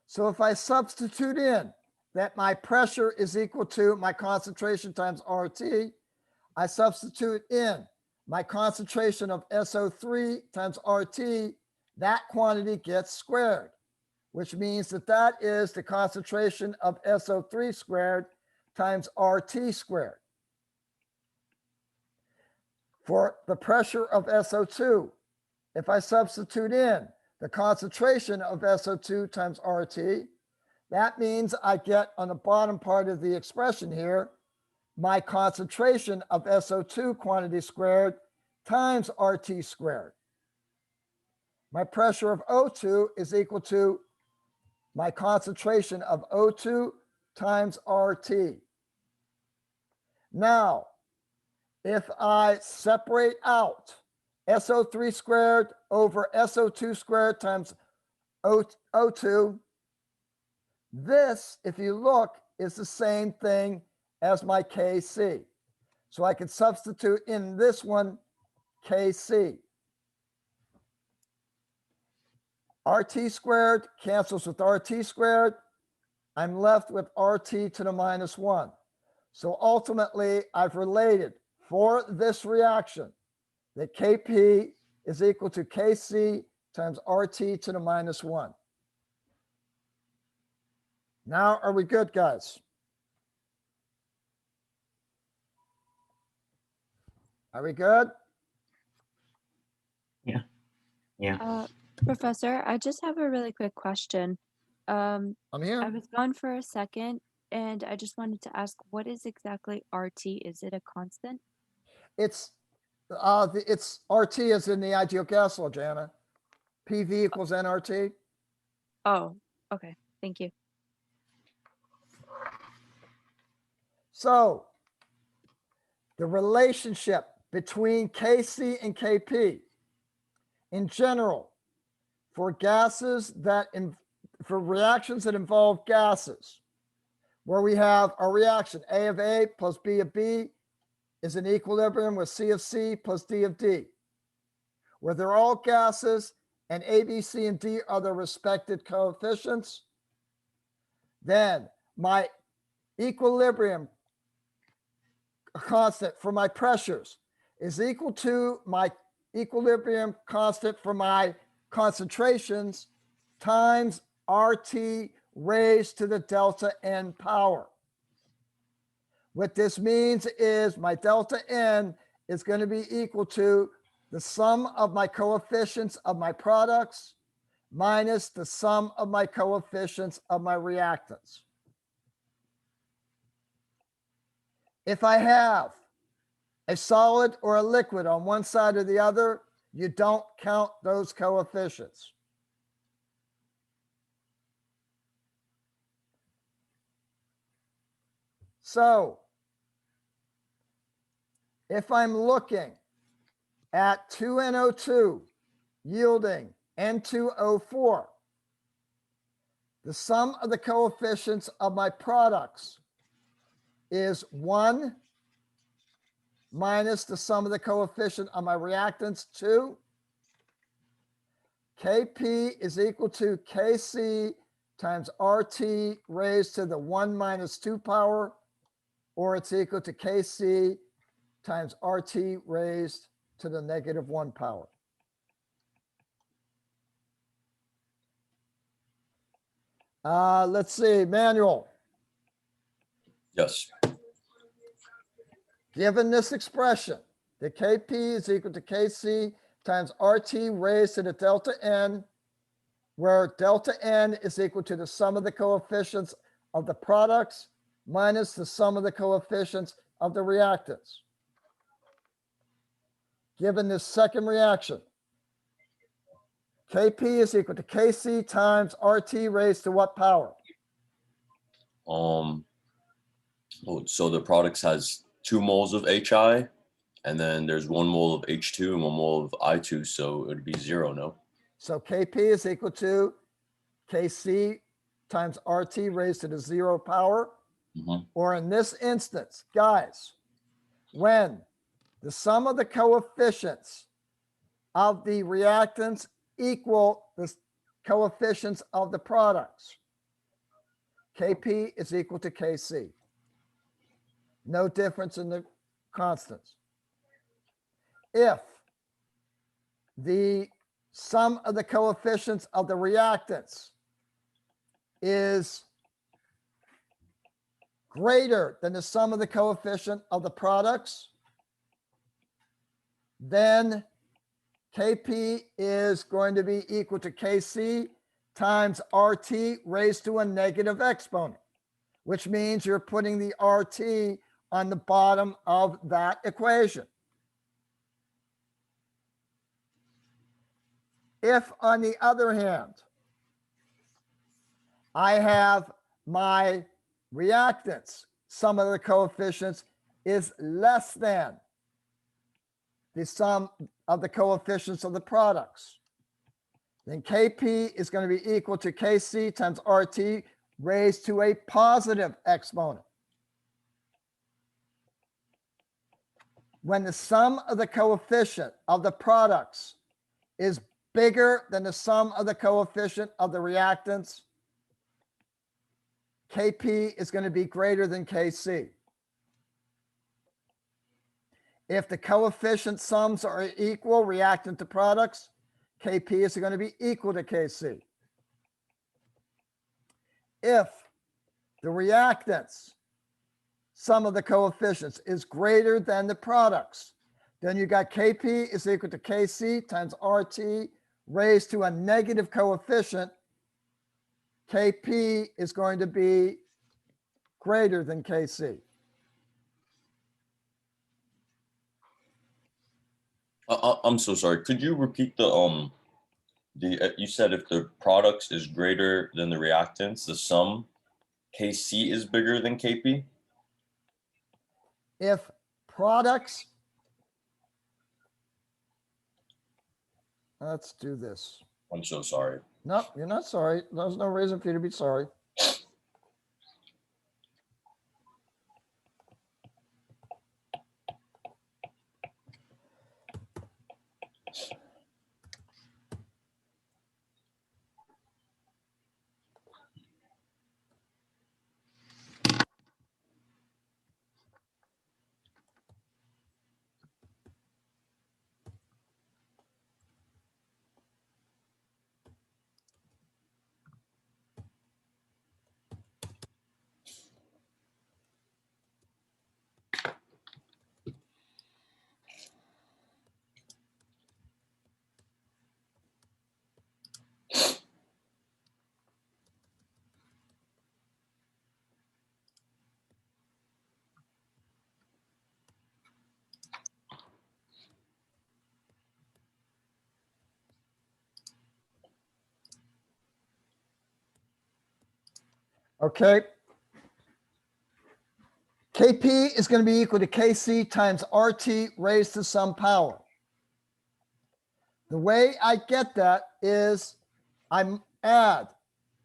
So if I substitute in that my pressure is equal to my concentration times RT, I substitute in my concentration of SO3 times RT, that quantity gets squared, which means that that is the concentration of SO3 squared times RT squared. For the pressure of SO2, if I substitute in the concentration of SO2 times RT, that means I get on the bottom part of the expression here, my concentration of SO2 quantity squared times RT squared. My pressure of O2 is equal to my concentration of O2 times RT. Now, if I separate out SO3 squared over SO2 squared times O2, this, if you look, is the same thing as my Kc. So I can substitute in this one Kc. RT squared cancels with RT squared. I'm left with RT to the -1. So ultimately, I've related for this reaction that Kp is equal to Kc times RT to the -1. Now, are we good, guys? Are we good? Yeah. Professor, I just have a really quick question. I'm I here. was gone for a second and I just wanted to ask, what is exactly RT? Is it a constant? It's RT is in the ideal gas law, Jana. PV equals nRT. Oh, okay. Thank you. So the relationship between Kc and Kp in general for gases that for reactions that involve gases, where we have a reaction A of A plus B of B is in equilibrium with C of C plus D of D, where they're all gases and A, B, C, and D are the respective coefficients, then my equilibrium constant for my pressures is equal to my equilibrium constant for my concentrations times RT raised to the delta N power. What this means is my delta N is going to be equal to the sum of my coefficients of my products minus the sum of my coefficients of my reactants. If I have a solid or a liquid on one side or the other, you don't count those coefficients. So if I'm looking at 2NO2 yielding N2O4, the sum of the coefficients of my products is 1 minus the sum of the coefficient of my reactants, 2. Kp is equal to Kc times RT raised to the 1 minus 2 power, or it's equal to Kc times RT raised to the -1 power. Let's see, Manuel. Yes. Given this expression, the Kp is equal to Kc times RT raised to the delta n, where delta n is equal to the sum of the coefficients of the products minus the sum of the coefficients of the reactants. Given this second reaction, Kp is equal to Kc times RT raised to what power? Oh, so the products has 2 moles of HI, and then there's 1 mole of H2 and 1 mole of I2, so it would be 0, no? So Kp is equal to Kc times RT raised to the 0 power. Or in this instance, guys, when the sum of the coefficients of the reactants equal the coefficients of the products, Kp is equal to Kc. No difference in the constants. If the sum of the coefficients of the reactants is greater than the sum of the coefficient of the products, then Kp is going to be equal to Kc times RT raised to a negative exponent, which means you're putting the RT on the bottom of that equation. If, on the other hand, I have my reactants, sum of the coefficients is less than the sum of the coefficients of the products, then Kp is going to be equal to Kc times RT raised to a positive exponent. When the sum of the coefficient of the products is bigger than the sum of the coefficient of the reactants, Kp is going to be greater than Kc. If the coefficient sums are equal, reactant to products, Kp is going to be equal to Kc. If the reactants sum of the coefficients is greater than the products, then you got Kp is equal to Kc times RT raised to a negative coefficient. Kp is going to be greater than Kc. I'm so sorry. Could you repeat the you said if the products is greater than the reactants, the sum Kc is bigger than Kp? If products, let's do this. I'm so sorry. No, you're not sorry. There's no reason for you to be sorry. Okay. Kp is going to be equal to Kc times RT raised to some power. The way I get that is I add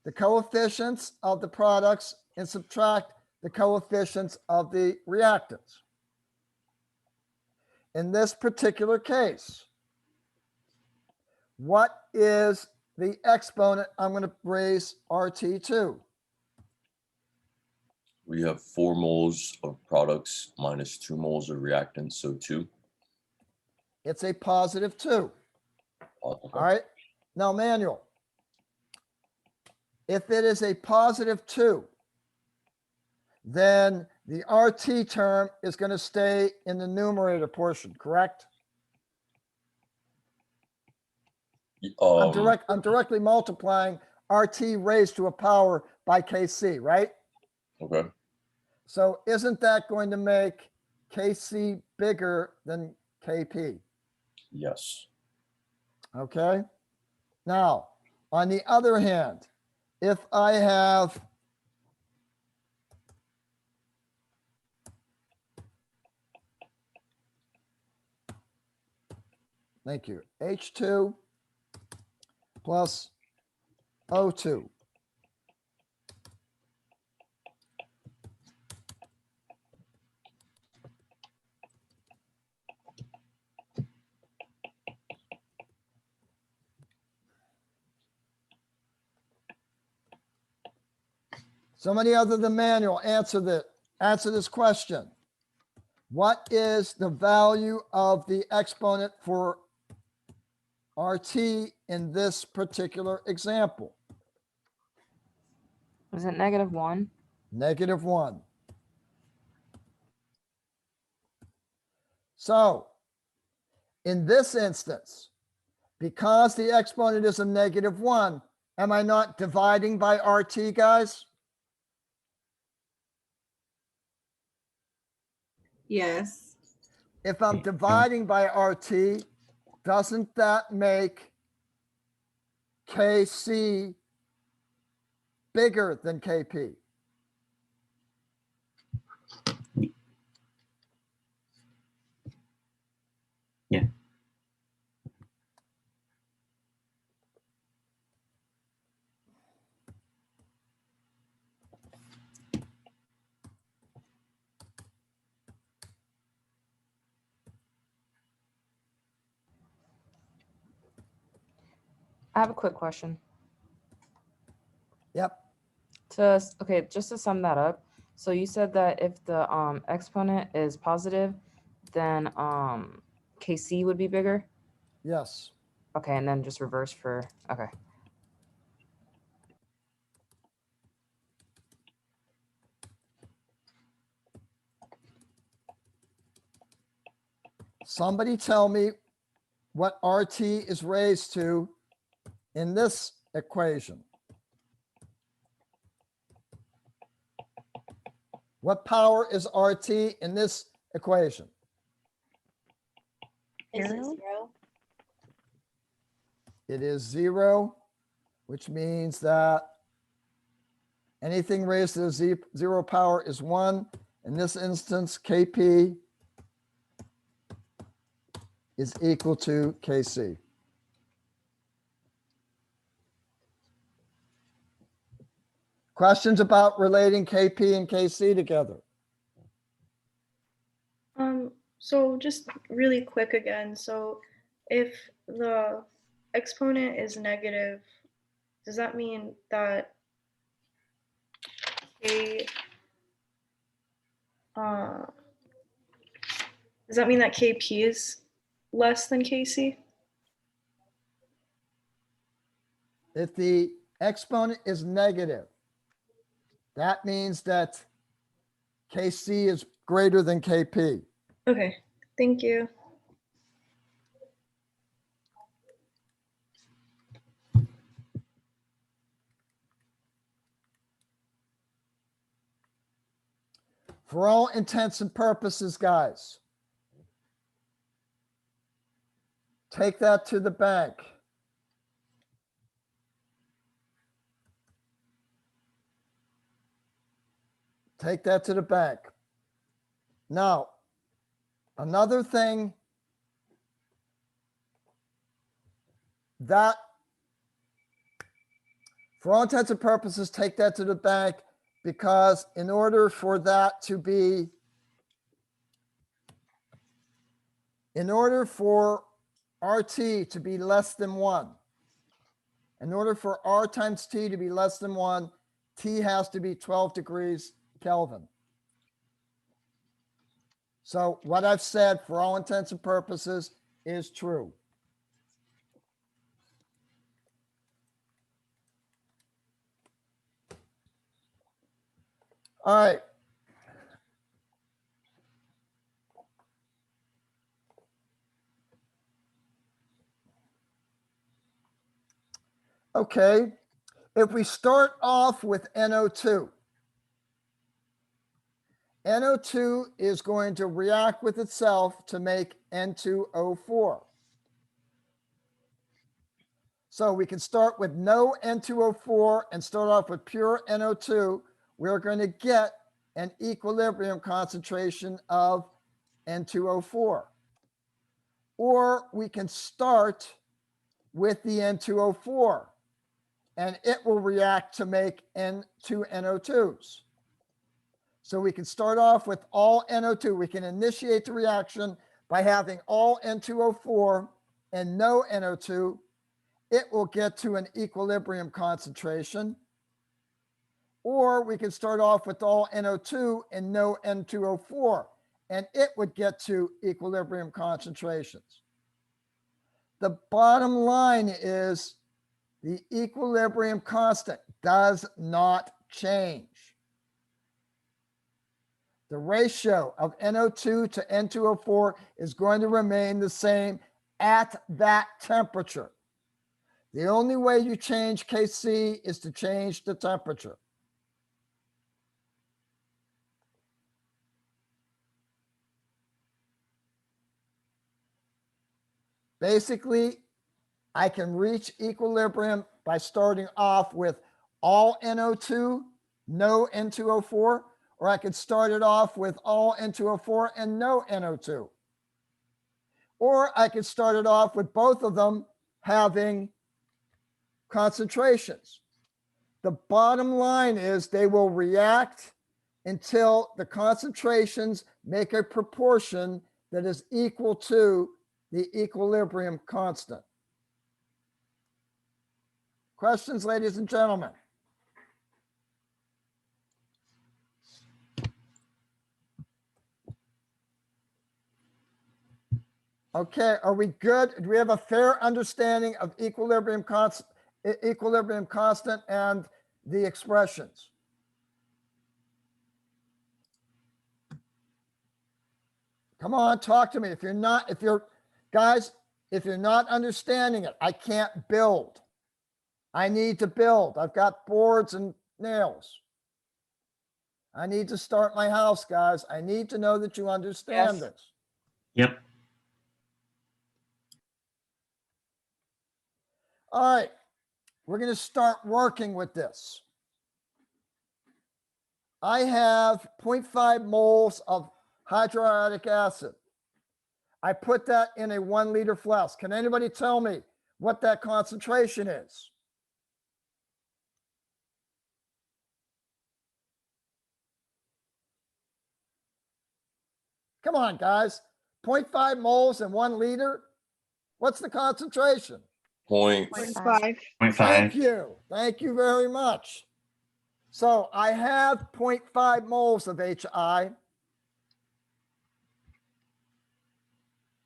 the coefficients of the products and subtract the coefficients of the reactants. In this particular case, what is the exponent I'm going to raise RT to? We have 4 moles of products minus 2 moles of reactants, so 2. It's a positive 2. Okay. All right. Now, Manuel, if it is a positive 2, then The RT term is going to stay in the numerator portion, correct? I'm directly multiplying RT raised to a power by KC, right? Okay. So isn't that going to make KC bigger than KP? Yes. Okay. Now, on the other hand, if I have thank you, H2 plus O2. Somebody other than Manuel, answer this question. What is the value of the exponent for RT in this particular example? Was it -1? -1. So in this instance, because the exponent is a -1, am I not dividing by RT, guys? Yes. If I'm dividing by RT, doesn't that make KC bigger than KP? Yeah. I have a quick question. Yep. Okay, just to sum that up. So you said that if the exponent is positive, then KC would be bigger. Yes. Okay, and then just reverse for okay. Somebody tell me what RT is raised to in this equation. What power is RT in this equation? Is it Zero? 0? It is 0, which means that anything raised to the 0 power is 1. In this instance, KP is equal to KC. Questions about relating KP and KC together? So just really quick again. So if the exponent is negative, does that mean that K does that mean that KP is less than KC? If the exponent is negative, that means that KC is greater than KP. Okay, thank you. For all intents and purposes, guys, take that to the bank. Take that to the bank. Now, another thing that, for all intents and purposes, take that to the bank, because in order for that to be, in order for RT to be less than 1, in order for R times T to be less than 1, T has to be 12 degrees Kelvin. So what I've said, for all intents and purposes, is true. All right. Okay, if we start off with NO2, NO2 is going to react with itself to make N2O4. So we can start with no N2O4 and start off with pure NO2. We're going to get an equilibrium concentration of N2O4. Or we can start with the N2O4 and it will react to make N2NO2s. So we can start off with all NO2. We can initiate the reaction by having all N2O4 and no NO2. It will get to an equilibrium concentration. Or we can start off with all NO2 and no N2O4, and it would get to equilibrium concentrations. The bottom line is the equilibrium constant does not change. The ratio of NO2 to N2O4 is going to remain the same at that temperature. The only way you change Kc is to change the temperature. Basically, I can reach equilibrium by starting off with all NO2, no N2O4, or I could start it off with all N2O4 and no NO2. Or I could start it off with both of them having concentrations. The bottom line is they will react until the concentrations make a proportion that is equal to the equilibrium constant. Questions, ladies and gentlemen? Okay, are we good? Do we have a fair understanding of equilibrium constant and the expressions? Come on, talk to me. If you're not understanding it, I can't build. I need to build. I've got boards and nails. I need to start my house, guys. I need to know that you understand this. Yep. All right, we're going to start working with this. I have 0.5 moles of hydrochloric acid. I put that in a 1 liter flask. Can anybody tell me what that concentration is? Come on, guys. 0.5 moles in 1 liter. What's the concentration? 0.5. 0.5. Thank you. Thank you very much. So I have 0.5 moles of HI.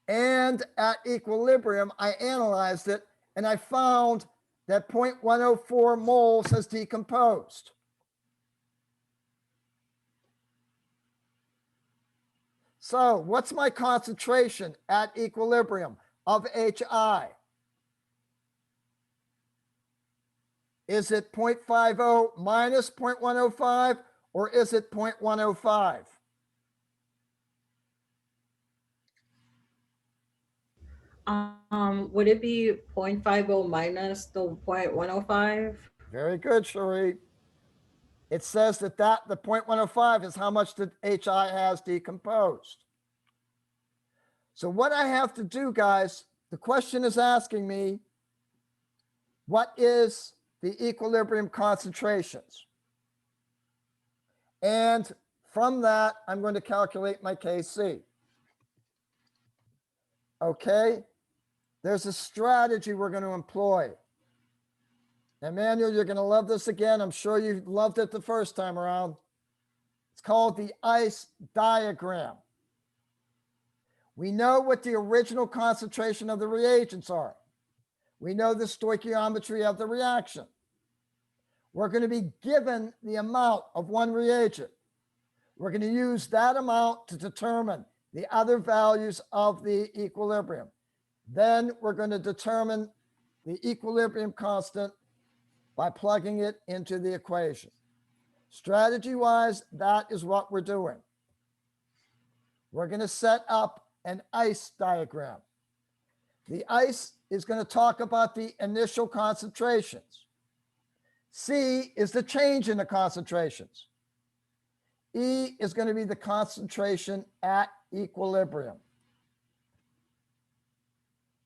And at equilibrium, I analyzed it and I found that 0.104 moles has decomposed. So what's my concentration at equilibrium of HI? Is it 0.50 minus 0.105 or is it 0.105? Would it be 0.50 minus the 0.105? Very good, Cherie. It says that the 0.105 is how much the HI has decomposed. So what I have to do, guys, the question is asking me, what is the equilibrium concentrations? And from that, I'm going to calculate my Kc. Okay, there's a strategy we're going to employ. Emmanuel, you're going to love this again. I'm sure you loved it the first time around. It's called the ice diagram. We know what the original concentration of the reagents are. We know the stoichiometry of the reaction. We're going to be given the amount of one reagent. We're going to use that amount to determine the other values of the equilibrium. Then we're going to determine the equilibrium constant by plugging it into the equation. Strategy-wise, that is what we're doing. We're going to set up an ice diagram. The ice is going to talk about the initial concentrations. C is the change in the concentrations. E is going to be the concentration at equilibrium.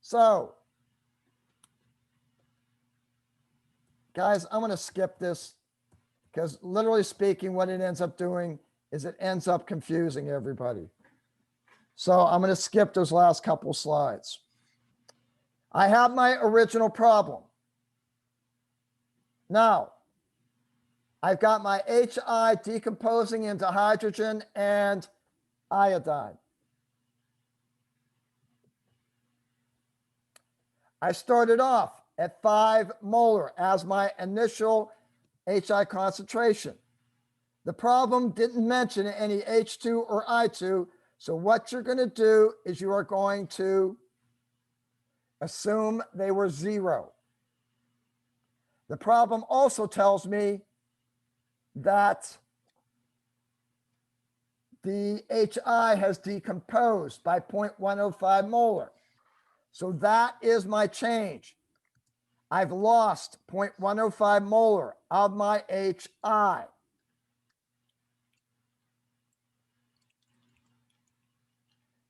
So, guys, I'm going to skip this because literally speaking, what it ends up doing is it ends up confusing everybody. So I'm going to skip those last couple slides. I have my original problem. Now, I've got my HI decomposing into hydrogen and iodine. I started off at 5 molar as my initial HI concentration. The problem didn't mention any H2 or I2, so what you're going to do is you are going to assume they were 0. The problem also tells me that the HI has decomposed by 0.105 molar. So that is my change. I've lost 0.105 molar of my HI.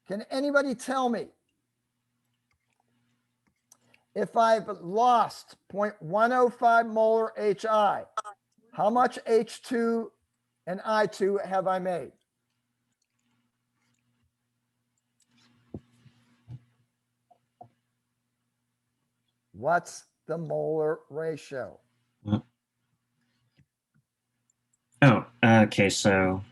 Can anybody tell me if I've lost 0.105 molar HI, how much H2 and I2 have I made? What's the molar ratio? Oh, okay. So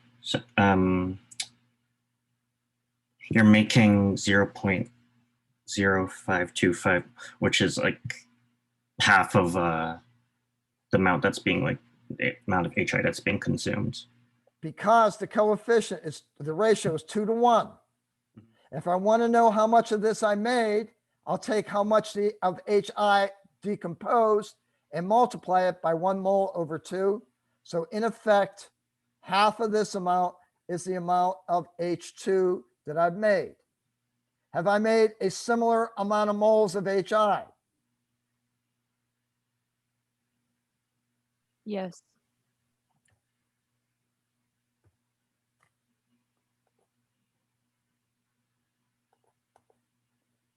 you're making 0.0525, which is like half of the amount that's being like the amount of HI that's being consumed. Because the coefficient is, the ratio is 2 to 1. If I want to know how much of this I made, I'll take how much of HI decomposed and multiply it by 1 mole over 2. So in effect, half of this amount is the amount of H2 that I've made. Have I made a similar amount of moles of HI? Yes.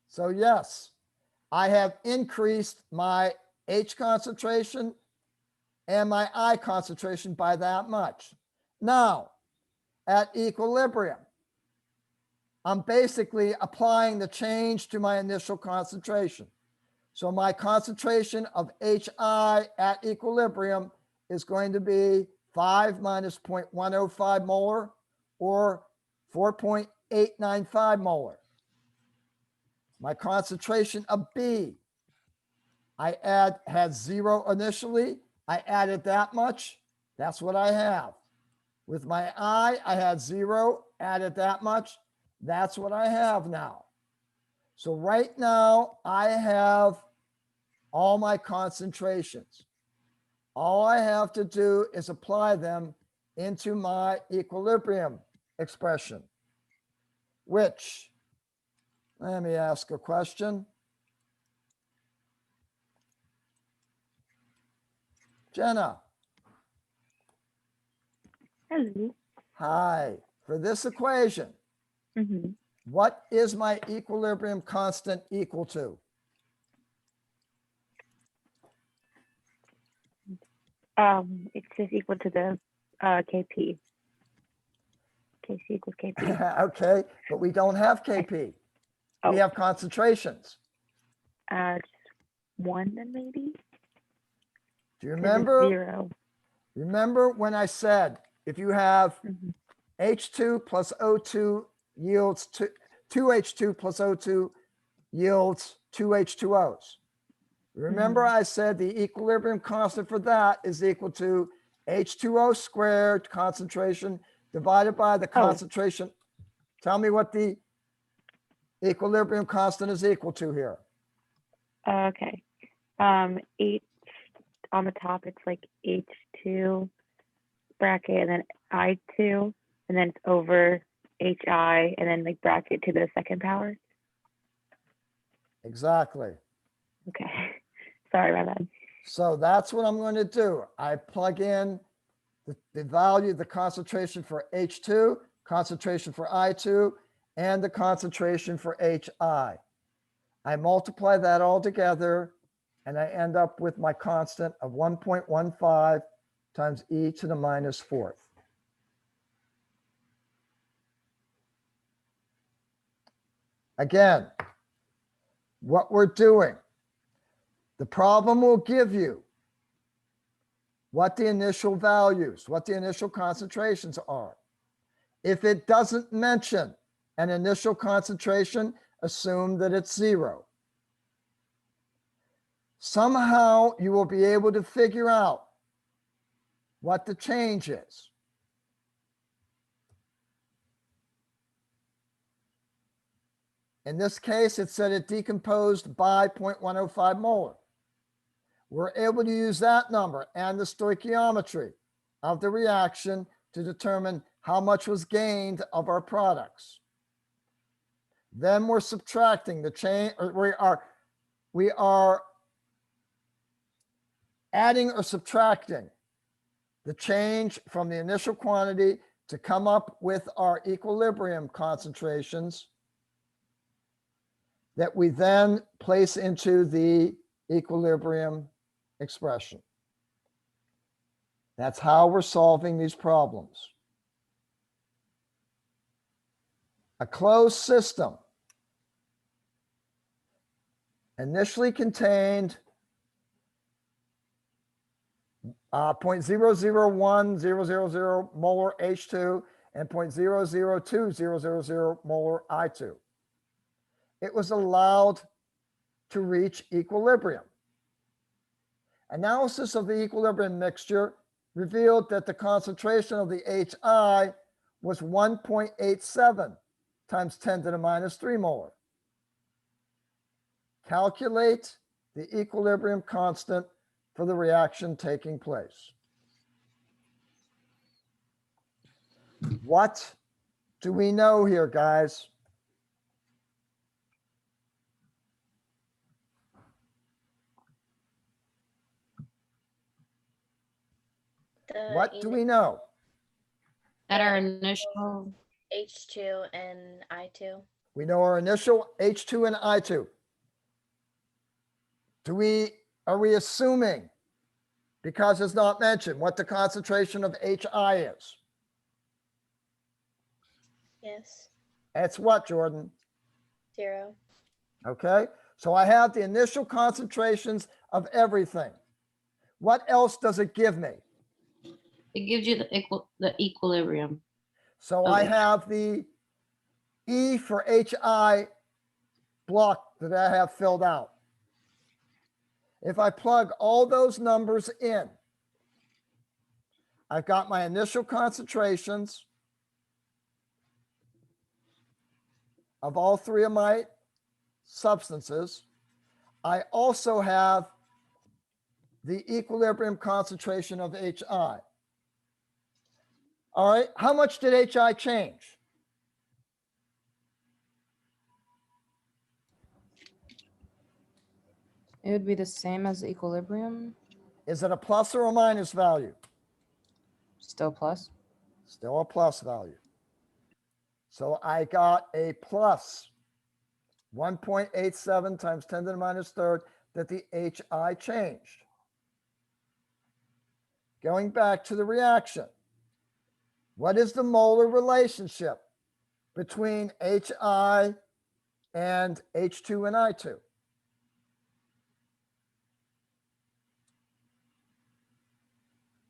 So yes, I have increased my H concentration and my I concentration by that much. Now, at equilibrium, I'm basically applying the change to my initial concentration. So my concentration of HI at equilibrium is going to be 5 minus 0.105 molar or 4.895 molar. My concentration of B, I had 0 initially. I added that much. That's what I have. With my I had 0, added that much. That's what I have now. So right now I have all my concentrations. All I have to do is apply them into my equilibrium expression, which, let me ask a question. Jenna. Hello. Hi. For this equation, what is my equilibrium constant equal to? It's just equal to the KP. KC equals KP. Okay, but we don't have KP. We have concentrations. Just 1 then maybe? Do you remember? 0. Remember when I said if you have H2 plus O2 yields 2H2 plus O2 yields 2 H2Os. Remember I said the equilibrium constant for that is equal to H2O squared concentration divided by the concentration. Tell me what the equilibrium constant is equal to here. Okay. H, on the top, it's like H2 bracket and then I2, and then it's over HI and then like bracket to the second power. Exactly. Okay. Sorry about that. So that's what I'm going to do. I plug in the value, the concentration for H2, concentration for I2, and the concentration for HI. I multiply that all together, and I end up with my constant of 1.15 times e to the minus fourth. Again, what we're doing, the problem will give you what the initial values, what the initial concentrations are. If it doesn't mention an initial concentration, assume that it's 0. Somehow you will be able to figure out what the change is. In this case, it said it decomposed by 0.105 molar. We're able to use that number and the stoichiometry of the reaction to determine how much was gained of our products. Then we're subtracting the change, or we are adding or subtracting the change from the initial quantity to come up with our equilibrium concentrations that we then place into the equilibrium expression. That's how we're solving these problems. A closed system initially contained 0.001000 molar H2 and 0.002000 molar I2. It was allowed to reach equilibrium. Analysis of the equilibrium mixture revealed that the concentration of the HI was 1.87 times 10 to the minus 3 molar. Calculate the equilibrium constant for the reaction taking place. What do we know here, guys? What do we know? That our initial H2 and I2. We know our initial H2 and I2. Are we assuming, because it's not mentioned, what the concentration of HI is? Yes. It's what, Jordan? 0. Okay, so I have the initial concentrations of everything. What else does it give me? it gives you the equilibrium. So I have the E for HI block that I have filled out. If I plug all those numbers in, I've got my initial concentrations of all three of my substances. I also have the equilibrium concentration of HI. All right, how much did HI change? It would be the same as the equilibrium. Is it a plus or a minus value? Still plus. Still a plus value. So I got a plus 1.87 times 10 to the minus third that the HI changed. Going back to the reaction, what is the molar relationship between HI and H2 and I2?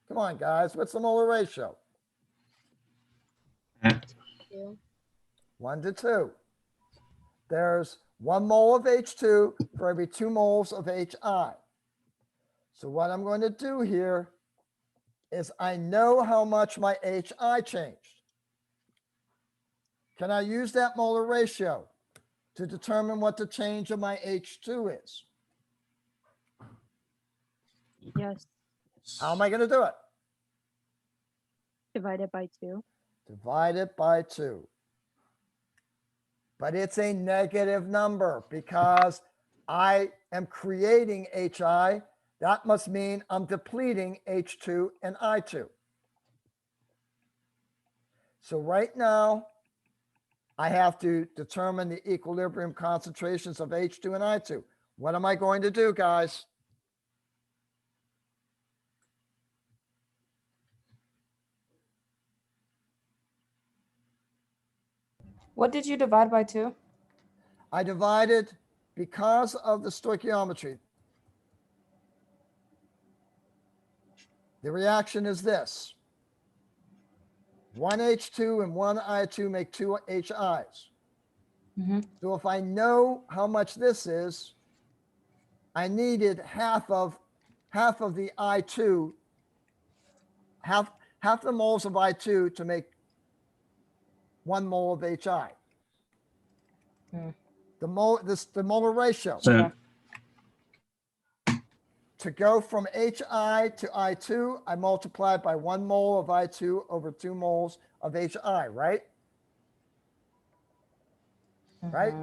Come on, guys, what's the molar ratio? 2. 1 to 2. There's 1 mole of H2 for every 2 moles of HI. So what I'm going to do here is I know how much my HI changed. Can I use that molar ratio to determine what the change of my H2 is? Yes. How am I going to do it? Divided by 2. Divide it by 2. But it's a negative number because I am creating HI. That must mean I'm depleting H2 and I2. So right now, I have to determine the equilibrium concentrations of H2 and I2. What am I going to do, guys? What did you divide by 2? I divided because of the stoichiometry. The reaction is this. 1 H2 and 1 I2 make 2 HIs. So if I know how much this is, I needed half of the I2, half the moles of I2 to make 1 mole of HI. The molar ratio. So To go from HI to I2, I multiply it by 1 mole of I2 over 2 moles of HI, right? Right?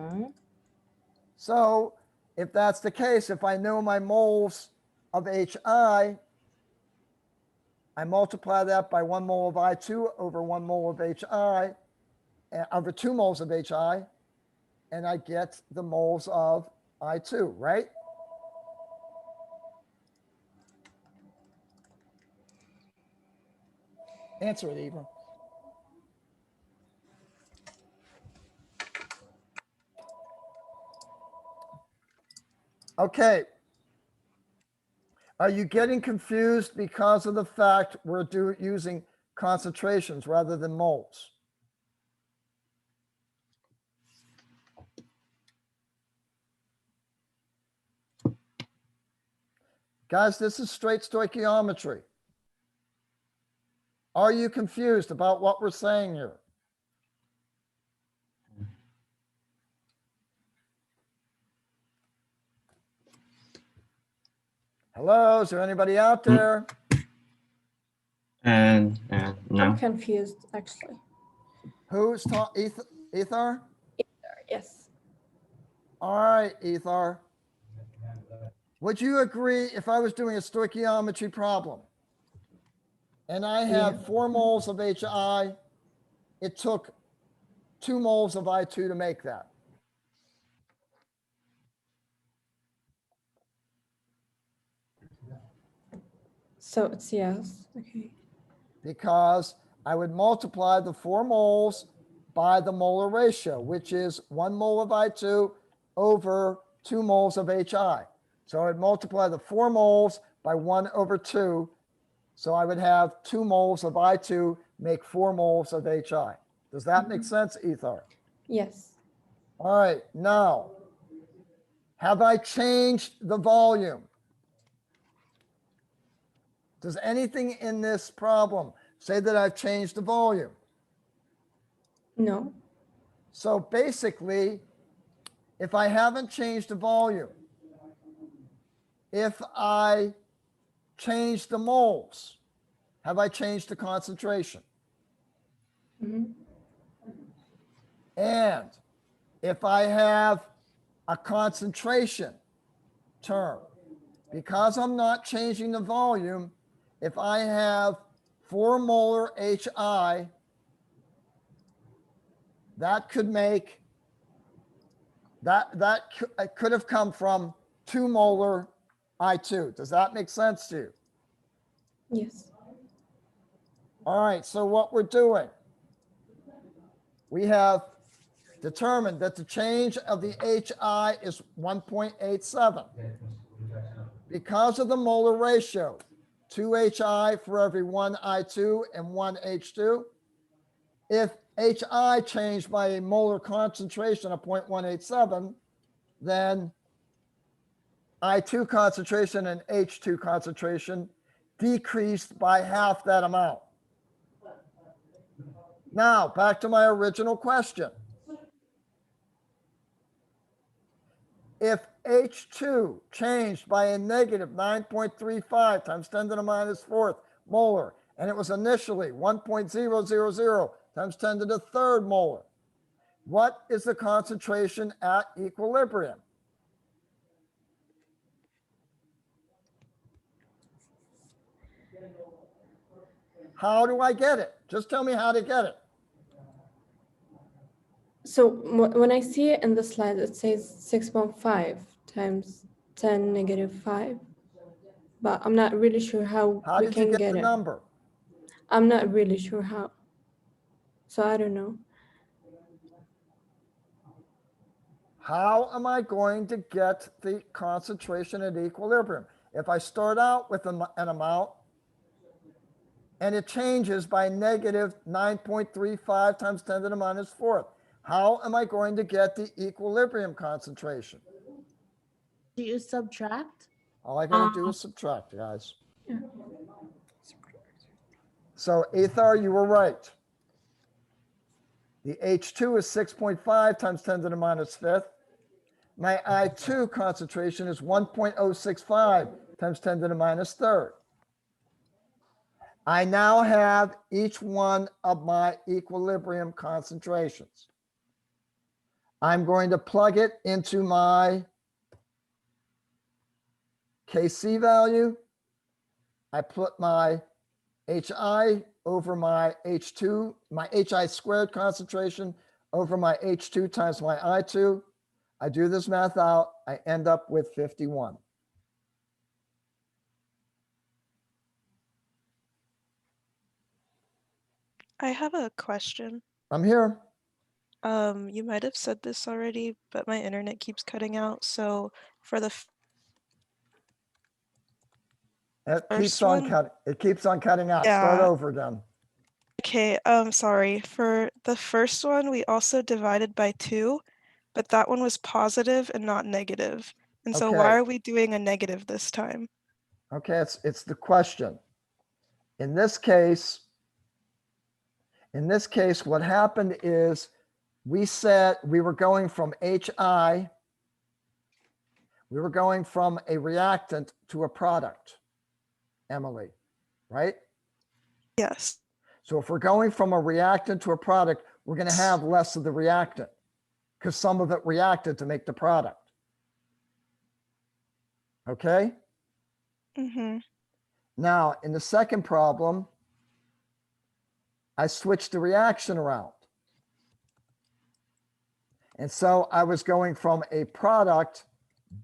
So if that's the case, if I know my moles of HI, I multiply that by 1 mole of I2 over 1 mole of HI, over 2 moles of HI, and I get the moles of I2, right? Answer it, Eva. Okay. Are you getting confused because of the fact we're using concentrations rather than moles? Guys, this is straight stoichiometry. Are you confused about what we're saying here? Hello, is there anybody out there? and no. I'm confused, actually. Who's talking? Ethar? Yes. All right, Ethar. Would you agree if I was doing a stoichiometry problem and I had 4 moles of HI, it took 2 moles of I2 to make that? So it's yes. Okay. Because I would multiply the 4 moles by the molar ratio, which is 1 mole of I2 over 2 moles of HI. So I'd multiply the 4 moles by 1 over 2. So I would have 2 moles of I2 make 4 moles of HI. Does that make sense, Ethar? Yes. All right, now, have I changed the volume? Does anything in this problem say that I've changed the volume? No. So basically, if I haven't changed the volume, if I change the moles, have I changed the concentration? And if I have a concentration term, because I'm not changing the volume, if I have 4 molar HI, that could make, that could have come from 2 molar I2. Does that make sense to you? Yes. All right, so what we're doing, we have determined that the change of the HI is 1.87. Because of the molar ratio, 2 HI for every 1 I2 and 1 H2. If HI changed by a molar concentration of 0.187, then I2 concentration and H2 concentration decreased by half that amount. Now, back to my original question. if H2 changed by a negative 9.35 times 10 to the minus fourth molar, and it was initially 1.000 times 10 to the third molar, what is the concentration at equilibrium? How do I get it? Just tell me how to get it. So when I see it in the slide, it says 6.5 times 10 negative 5. But I'm not really sure how How we did you can get get the it. number? I'm not really sure how. So I don't know. How am I going to get the concentration at equilibrium? If I start out with an amount and it changes by negative 9.35 times 10 to the minus fourth, how am I going to get the equilibrium concentration? Do you subtract? All I gotta do is subtract, guys. So Ethar, you were right. The H2 is 6.5 times 10 to the minus fifth. My I2 concentration is 1.065 times 10 to the minus third. I now have each one of my equilibrium concentrations. I'm going to plug it into my Kc value. I put my Hi over my H2, my Hi squared concentration over my H2 times my I2. I do this math out, I end up with 51. I have a question. I'm here. You might have said this already, but my internet keeps cutting out. So for the It first one, keeps on cutting out. Start yeah. over again. Okay, sorry. For the first one, we also divided by 2, but that one was positive and not negative. And so why Okay. are we doing a negative this time? Okay, it's the question. In this case, what happened is we said we were going from HI, we were going from a reactant to a product, Emily, right? Yes. So if we're going from a reactant to a product, we're going to have less of the reactant because some of it reacted to make the product. Okay? Mm-hmm. Now, in the second problem, I switched the reaction around. And so I was going from a product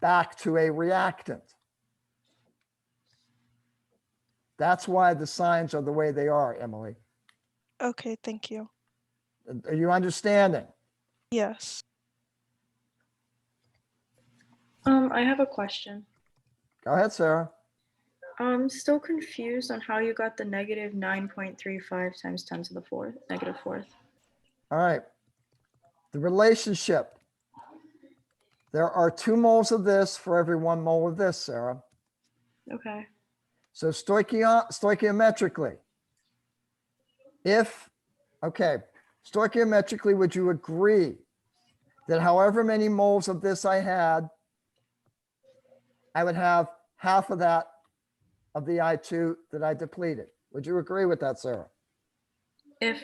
back to a reactant. That's why the signs are the way they are, Emily. Okay, thank you. Are you understanding? Yes. I have a question. Go ahead, Sarah. I'm still confused on how you got the negative 9.35 times 10 to the fourth, negative fourth. All right. The relationship. There are 2 moles of this for every 1 mole of this, Sarah. Okay. So stoichiometrically, stoichiometrically, would you agree that however many moles of this I had, I would have half of that of the I2 that I depleted? Would you agree with that, Sarah? If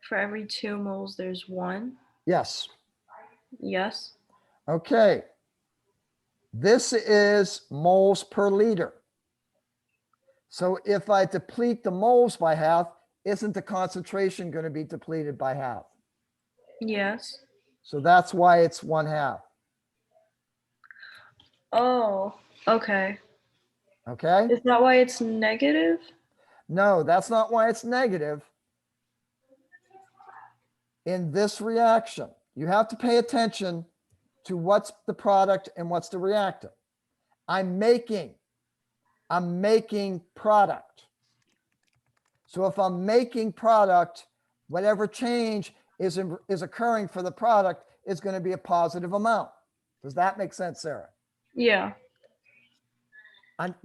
for every 2 moles there's 1, Yes. yes. Okay. This is moles per liter. So if I deplete the moles by half, isn't the concentration going to be depleted by half? Yes. So that's why it's 1/2. Oh, okay. Okay? Is that why it's negative? No, that's not why it's negative. In this reaction, you have to pay attention to what's the product and what's the reactant. I'm making product. So if I'm making product, whatever change is occurring for the product is going to be a positive amount. Does that make sense, Sarah? Yeah.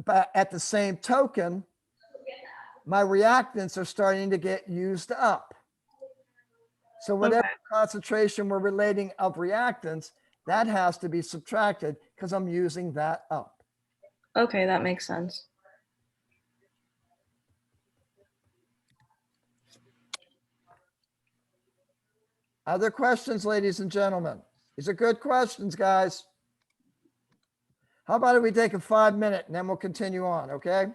But at the same token, my reactants are starting to get used up. So whatever concentration we're relating of reactants that has to be subtracted because I'm using that up. Okay, that makes sense. Other questions, ladies and gentlemen? These are good questions, guys. How about if we take a 5-minute and then we'll continue on, okay?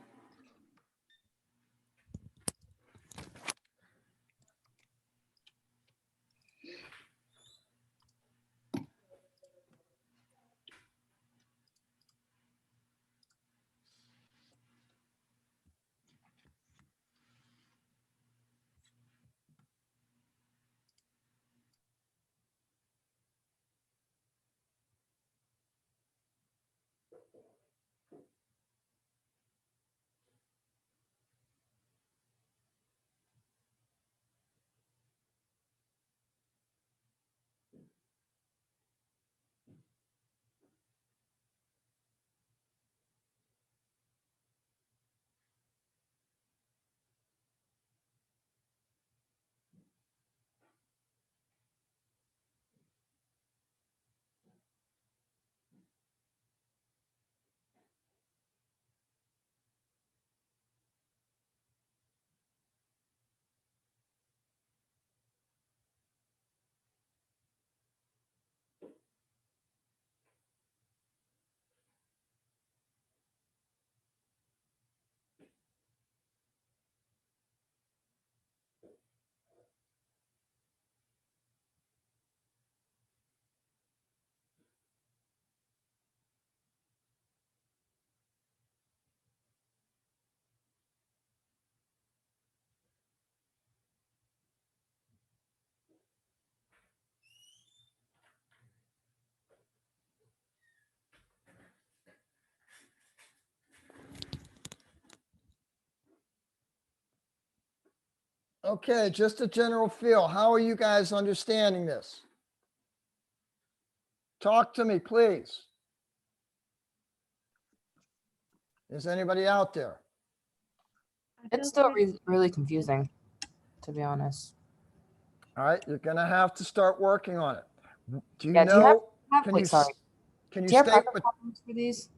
Okay, just a general feel. How are you guys understanding this? Talk to me, please. Is anybody out there? It's still really confusing, to be honest. All right, you're gonna have to start working on it. Do you Yeah, know? Can you Can do you you have state practice what? problems for these?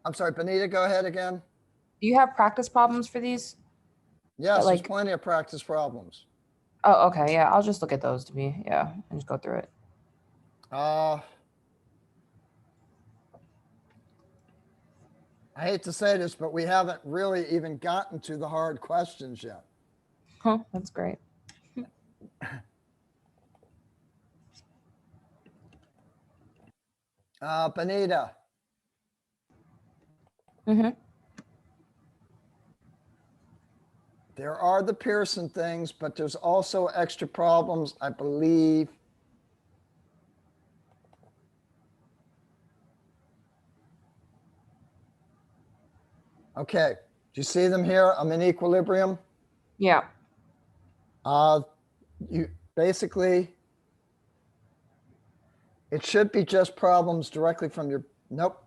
I'm sorry, Benita, go ahead again. Do you have practice problems for these? Yes, there's like- plenty of practice problems. Oh, okay. Yeah, I'll just look at those to me. Yeah, and just go through it. I hate to say this, but we haven't really even gotten to the hard questions yet. Huh, that's great. Benita, Mm-hmm. there are the Pearson things, but there's also extra problems, I believe. Okay, do you see them here? I'm in equilibrium. Yeah. You basically, it should be just problems directly from your, nope.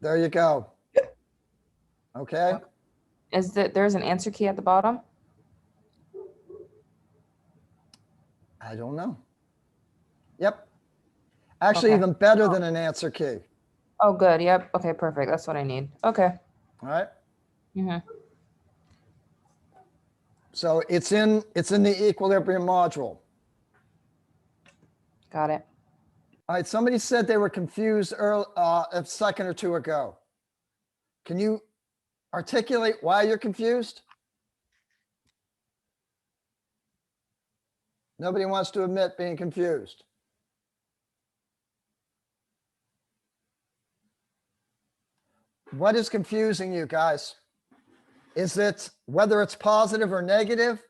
There you go. Okay. Is that there's an answer key at the bottom? I don't know. Yep. Actually, Okay. even better than an answer key. Oh, good. Yep. Okay, perfect. That's what I need. Okay. All right. Mm-hmm. So it's in the equilibrium module. Got it. All right. Somebody said they were confused a second or two ago. Can you articulate why you're confused? Nobody wants to admit being confused. What is confusing you guys? Is it whether it's positive or negative?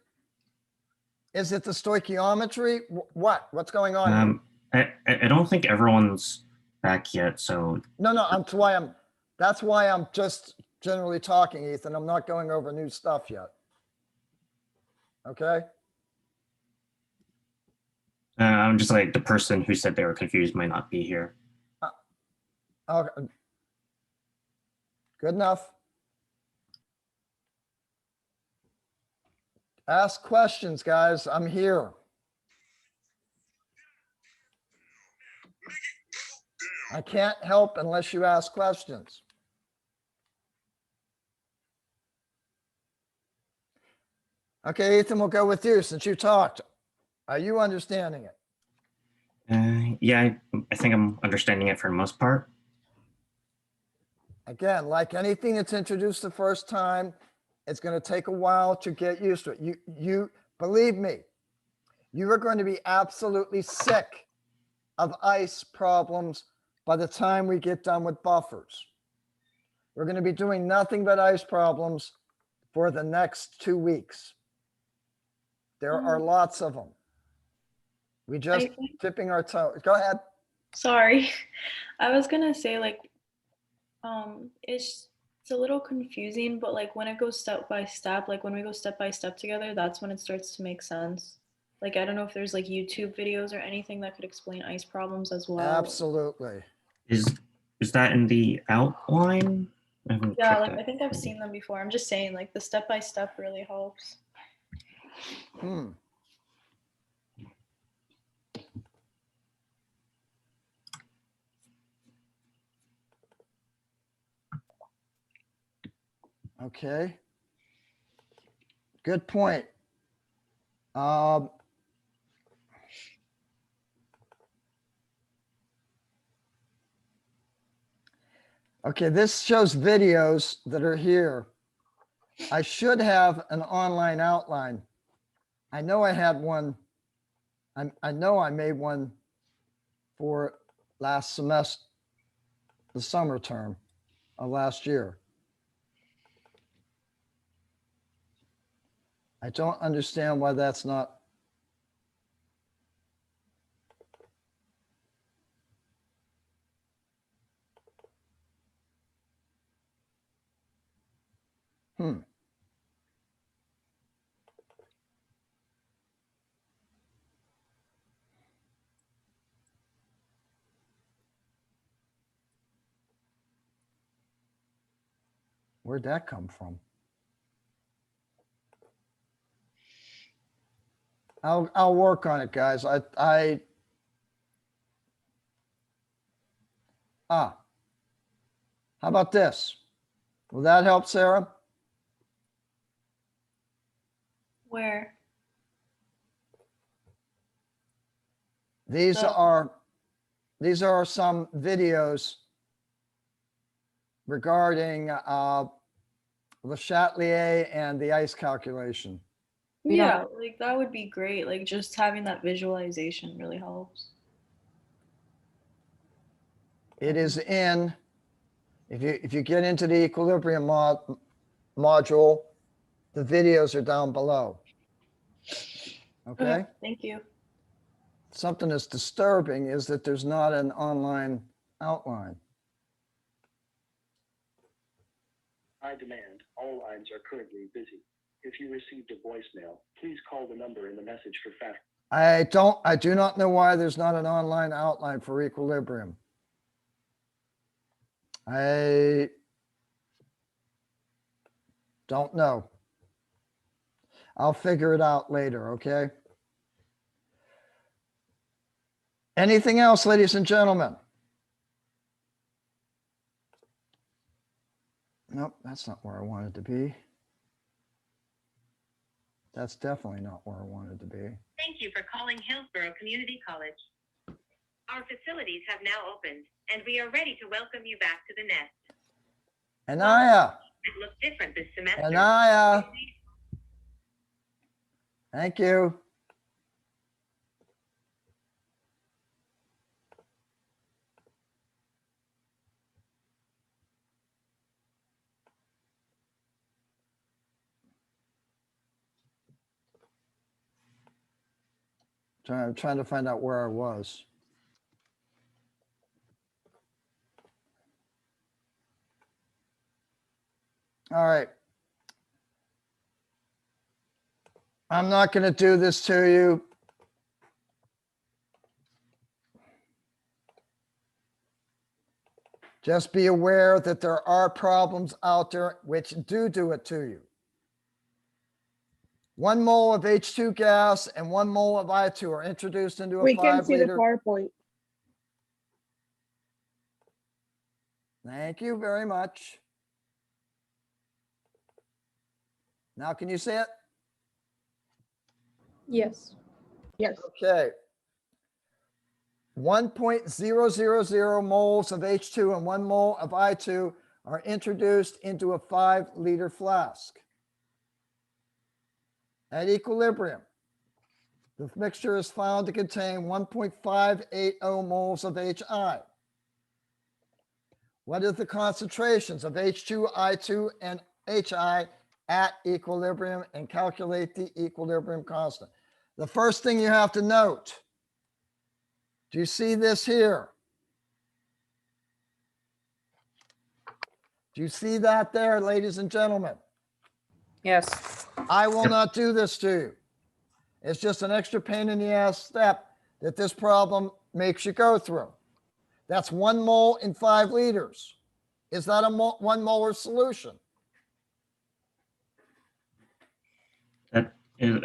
Is it the stoichiometry? What's going on here? I don't think everyone's back yet, so No, that's why I'm just generally talking, Ethan. I'm not going over new stuff yet. Okay. I'm just like the person who said they were confused might not be here. Okay. Good enough. Ask questions, guys. I'm here. I can't help unless you ask questions. Okay, Ethan, we'll go with you since you talked. Are you understanding it? Yeah, I think I'm understanding it for the most part. Again, like anything that's introduced the first time, it's going to take a while to get used to it. You believe me, you are going to be absolutely sick of ice problems by the time we get done with buffers. We're going to be doing nothing but ice problems for the next 2 weeks. There are lots of them. We just dipping our toe. Go ahead. Sorry. I was gonna say like it's a little confusing, but like when it goes step by step, like when we go step by step together, that's when it starts to make sense. Like I don't know if there's like YouTube videos or anything that could explain ice problems as well. Absolutely. Is that in the outline? I haven't Yeah, checked like that. I think I've seen them before. I'm just saying like the step by step really helps. Okay. Good point. Okay, this shows videos that are here. I should have an online outline. I know I had one. I know I made one for last semester, the summer term of last year. I don't understand why that's not. Where'd that come from? I'll work on it, guys. How about this? Will that help, Sarah? Where? These are some videos regarding Le Chatelier and the ice calculation. Yeah, like that would be great. Like just having that visualization really helps. It is in, if you get into the equilibrium module, the videos are down below. Okay? Thank you. Something that's disturbing is that there's not an online outline. I demand all lines are currently busy. If you received a voicemail, please call the number in the message for fact. I do not know why there's not an online outline for equilibrium. I don't know. I'll figure it out later, okay? Anything else, ladies and gentlemen? Nope, that's not where I wanted to be. That's definitely not where I wanted to be. Thank you for calling Hillsborough Community College. Our facilities have now opened, and we are ready to welcome you back to the nest. Anaya. It looks different this semester. Anaya. Thank you. I'm trying to find out where I was. All right. I'm not going to do this to you. Just be aware that there are problems out there which do it to you. 1 mole of H2 gas and 1 mole of I2 are introduced into a We can 5 see the liter. PowerPoint. Thank you very much. Now, can you see it? Yes. Yes. Okay. 1.000 moles of H2 and 1 mole of I2 are introduced into a 5 liter flask. At equilibrium, the mixture is found to contain 1.580 moles of HI. What are the concentrations of H2, I2, and HI at equilibrium, and calculate the equilibrium constant? The first thing you have to note, do you see this here? Do you see that there, ladies and gentlemen? Yes. I will not do this to you. It's just an extra pain in the ass step that this problem makes you go through. That's 1 mole in 5 liters. Is that a 1 molar solution? That is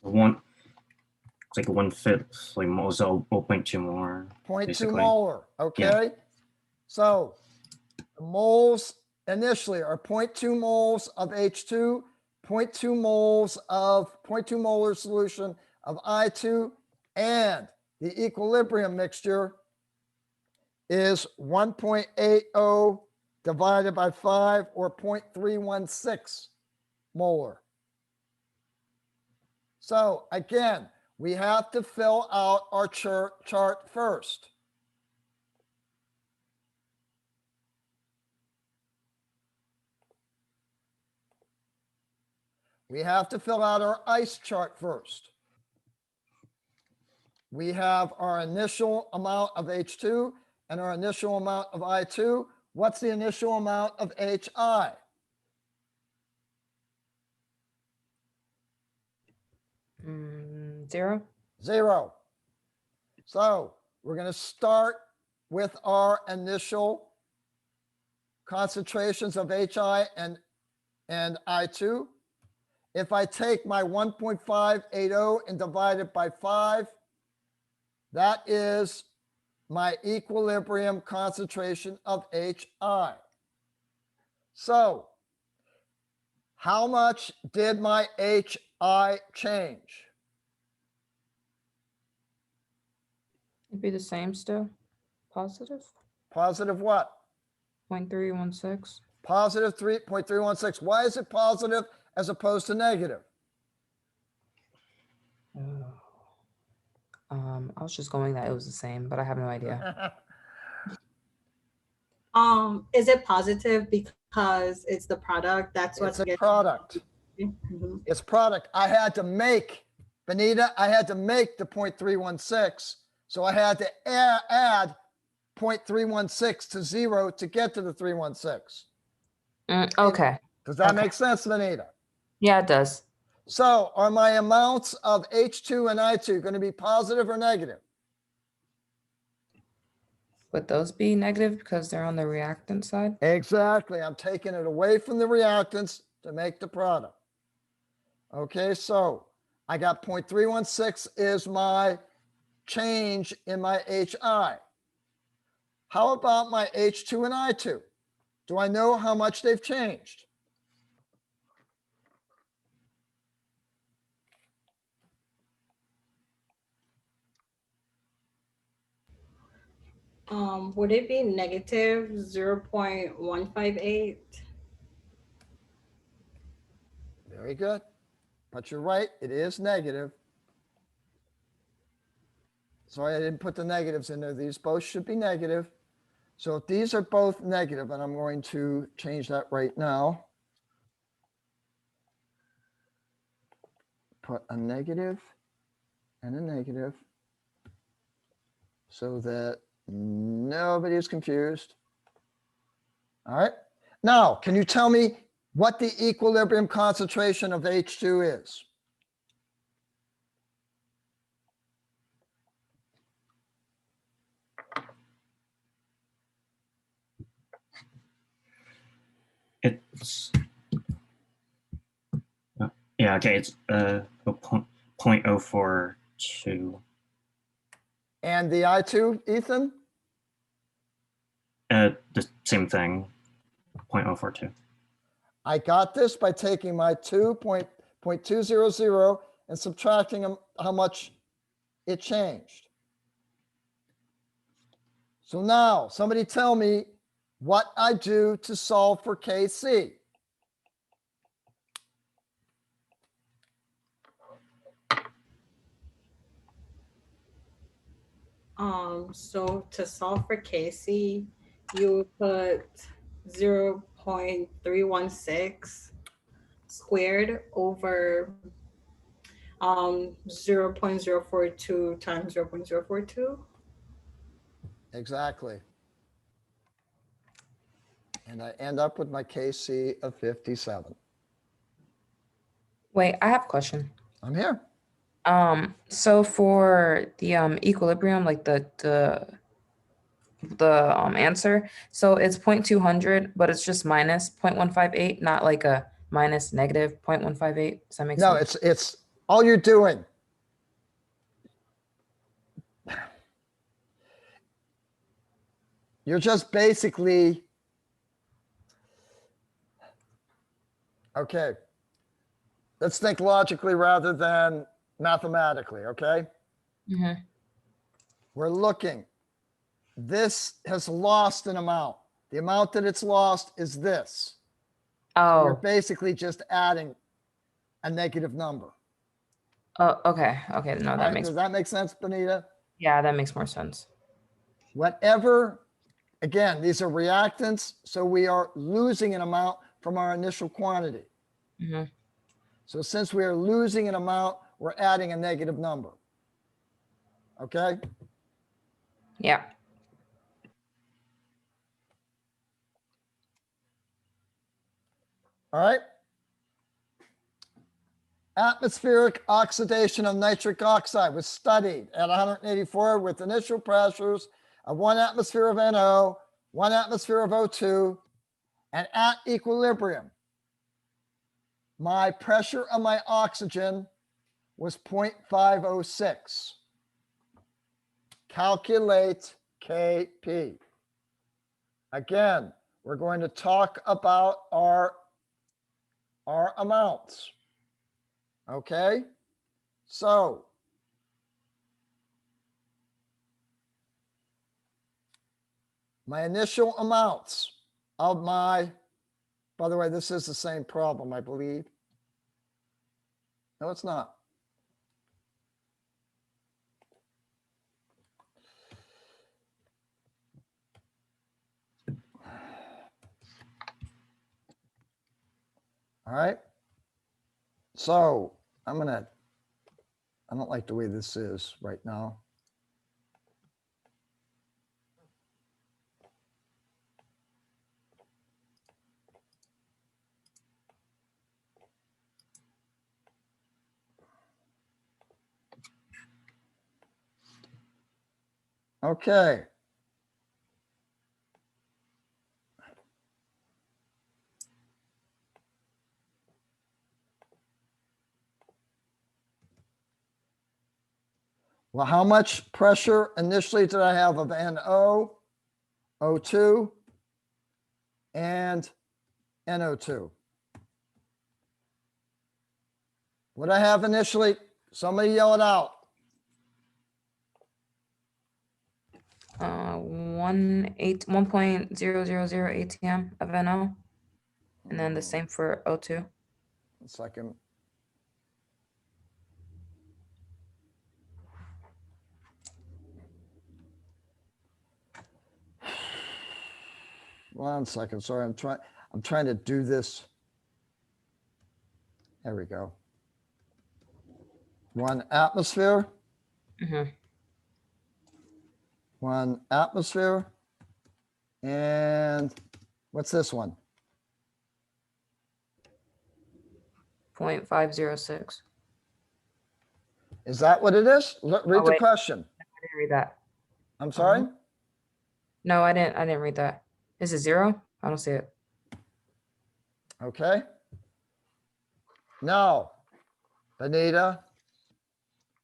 one. It's like 1/5, like moles, 0.2 more. 0.2 basically. molar, okay? So the moles initially are 0.2 moles of H2, 0.2 molar solution of I2, and the equilibrium mixture is 1.80 divided by 5, or 0.316 molar. So again, we have to fill out our chart first. We have to fill out our ice chart first. We have our initial amount of H2 and our initial amount of I2. What's the initial amount of HI? Zero. 0. So we're going to start with our initial concentrations of HI and I2. If I take my 1.580 and divide it by 5, that is my equilibrium concentration of HI. So how much did my HI change? It'd be the same still. Positive. Positive what? 0.316. Positive 3.316. Why is it positive as opposed to negative? I was just going that it was the same, but I have no idea. Is it positive because it's the product? That's what's It's a product. Mhm. It's product. I had to make, Benita, I had to make the 0.316. So I had to add 0.316 to 0 to get to the 316. Okay. Does that Okay. make sense, Benita? Yeah, it does. So are my amounts of H2 and I2 going to be positive or negative? Would those be negative because they're on the reactant side? Exactly. I'm taking it away from the reactants to make the product. Okay, so I got 0.316 is my change in my HI. How about my H2 and I2? Do I know how much they've changed? Would it be negative 0.158? Very good. But you're right, it is negative. Sorry, I didn't put the negatives in there. These both should be negative. So if these are both negative, and I'm going to change that right now. Put a negative and a negative so that nobody is confused. All right. Now, can you tell me what the equilibrium concentration of H2 is? Yeah, okay, it's 0.042. And the I2, Ethan? The same thing, 0.042. I got this by taking my 2.200 and subtracting how much it changed. So now somebody tell me what I do to solve for KC. So to solve for KC, you would put 0.316 squared over 0.042 times 0.042. Exactly. And I end up with my KC of 57. Wait, I have a question. I'm here. So for the equilibrium, like the answer, so it's 0.200, but it's just minus 0.158, not like a minus negative 0.158. Does that make No, sense? it's all you're doing. You're just basically, okay, let's think logically rather than mathematically, okay? Mm-hmm. We're looking. This has lost an amount. The amount that it's lost is this. So we're Oh, basically just adding a negative number. oh, okay. Okay, no, All that right, makes, does that make sense, Benita? yeah, that makes more sense. Whatever, again, these are reactants, so we are losing an amount from our initial quantity. Mm-hmm. So since we are losing an amount, we're adding a negative number. Okay? Yeah. All right. Atmospheric oxidation of nitric oxide was studied at 184 with initial pressures of 1 atmosphere of NO, 1 atmosphere of O2, and at equilibrium, my pressure of my oxygen was 0.506. Calculate Kp. Again, we're going to talk about our amounts. Okay? So my initial amounts of my, by the way, this is the same problem, I believe. No, it's not. All right. So I don't like the way this is right now. Okay. Well, how much pressure initially did I have of NO, O2, and NO2? What I have initially, somebody yell it out. 1.000 ATM of NO, and then the same for O2. 1 second. One second. Sorry, I'm trying to do this. There we go. 1 atmosphere. Mm-hmm. 1 atmosphere. And what's this one? 0.506. Is that what it is? Read the wait. question. I didn't read that. I'm sorry? No, I didn't read that. Is it 0? I don't see it. Okay. Now, Benita,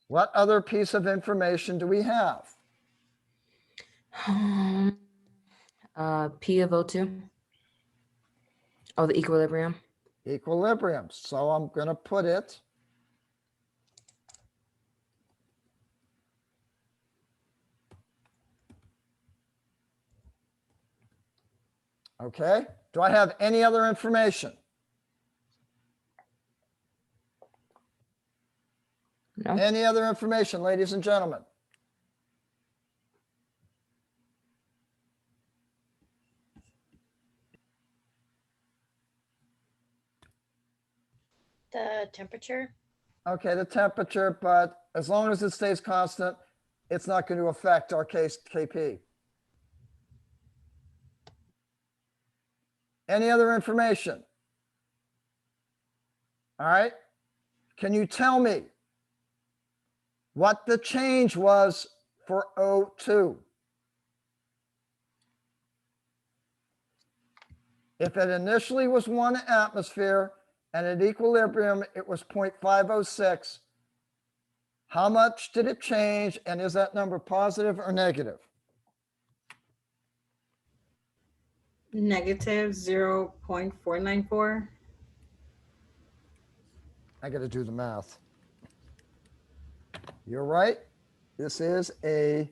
what other piece of information do we have? P of O2. Oh, the equilibrium. Equilibrium. So I'm going to put it okay. Do I have any other information? No. Any other information, ladies and gentlemen? The temperature. Okay, the temperature, but as long as it stays constant, it's not going to affect our case KP. Any other information? All right. Can you tell me what the change was for O2? If it initially was 1 atmosphere and at equilibrium it was 0.506, how much did it change, and is that number positive or negative? Negative 0.494. I got to do the math. You're right. This is a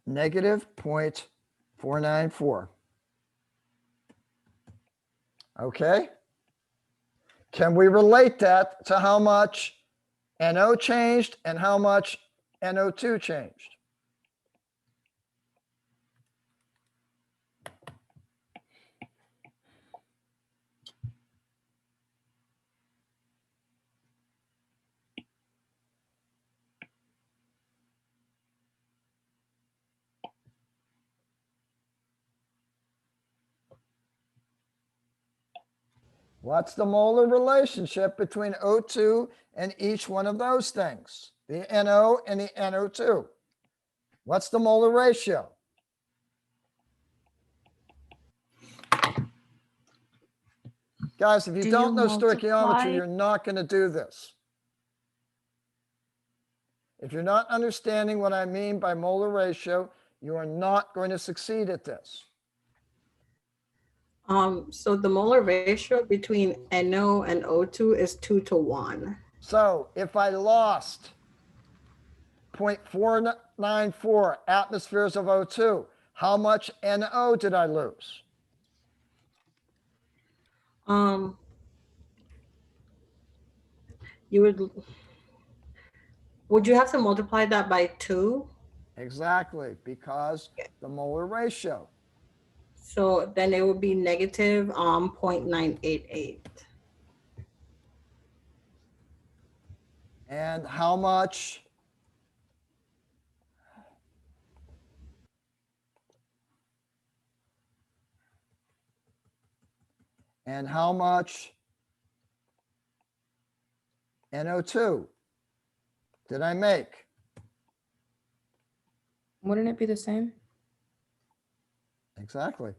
negative 0.494. Okay. Can we relate that to how much NO changed and how much NO2 changed? What's the molar relationship between O2 and each one of those things? The NO and the NO2. What's the molar ratio? Guys, if you Do don't you know stoichiometry, multiply? you're not going to do this. If you're not understanding what I mean by molar ratio, you are not going to succeed at this. So the molar ratio between NO and O2 is 2:1. So if I lost 0.494 atmospheres of O2, how much NO did I lose? You would you have to multiply that by 2? Exactly, because the molar ratio. So then it would be negative 0.988. And how much? And how much NO2 did I make? Wouldn't it be the same? Exactly.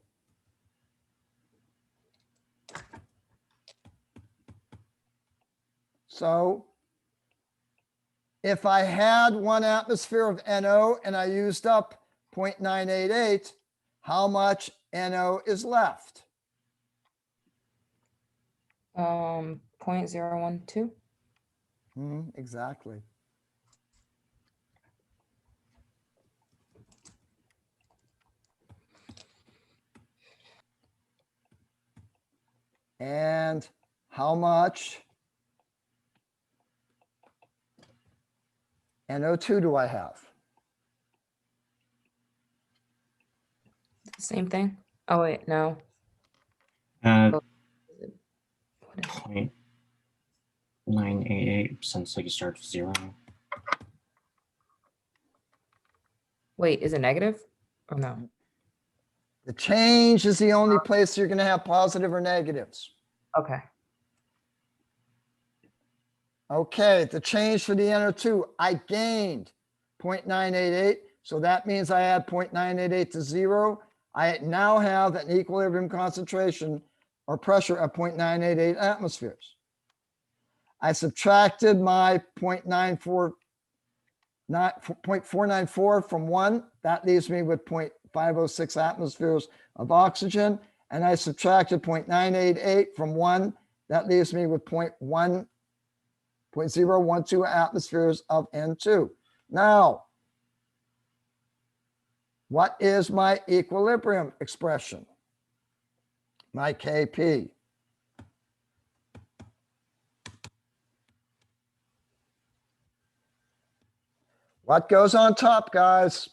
So if I had 1 atmosphere of NO and I used up 0.988, how much NO is left? 0.012. Exactly. And how much NO2 do I have? Same thing. Oh wait, no. 0.988 since like you start with 0. Wait, is it negative or no? The change is the only place you're going to have positive or negatives. Okay. Okay, the change for the NO2, I gained 0.988. So that means I add 0.988 to 0. I now have an equilibrium concentration or pressure of 0.988 atmospheres. I subtracted my 0.494 from 1. That leaves me with 0.506 atmospheres of oxygen. And I subtracted 0.988 from 1. That leaves me with 0.012 atmospheres of N2. Now, what is my equilibrium expression? My Kp. What goes on top, guys?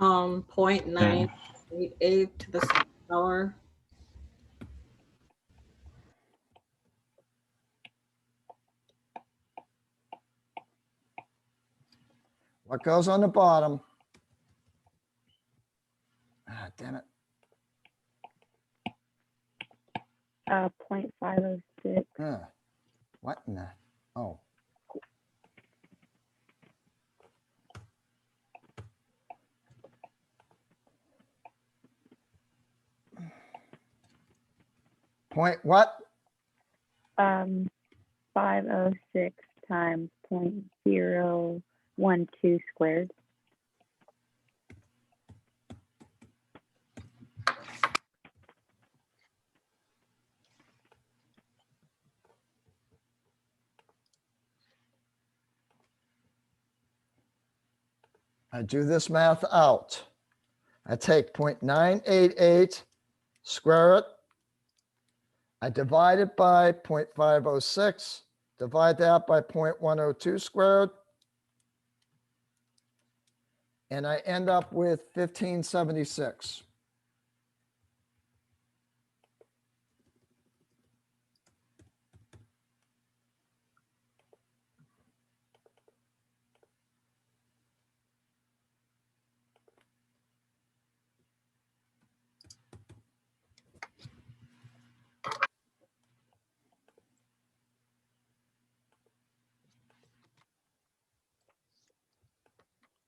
0.988 to the second power. What goes on the bottom? Ah, damn it. 0.506. What in the? Oh. Point what? 506 times 0.012 squared. I do this math out. I take 0.988, square it. I divide it by 0.506, divide that by 0.102 squared. And I end up with 1576.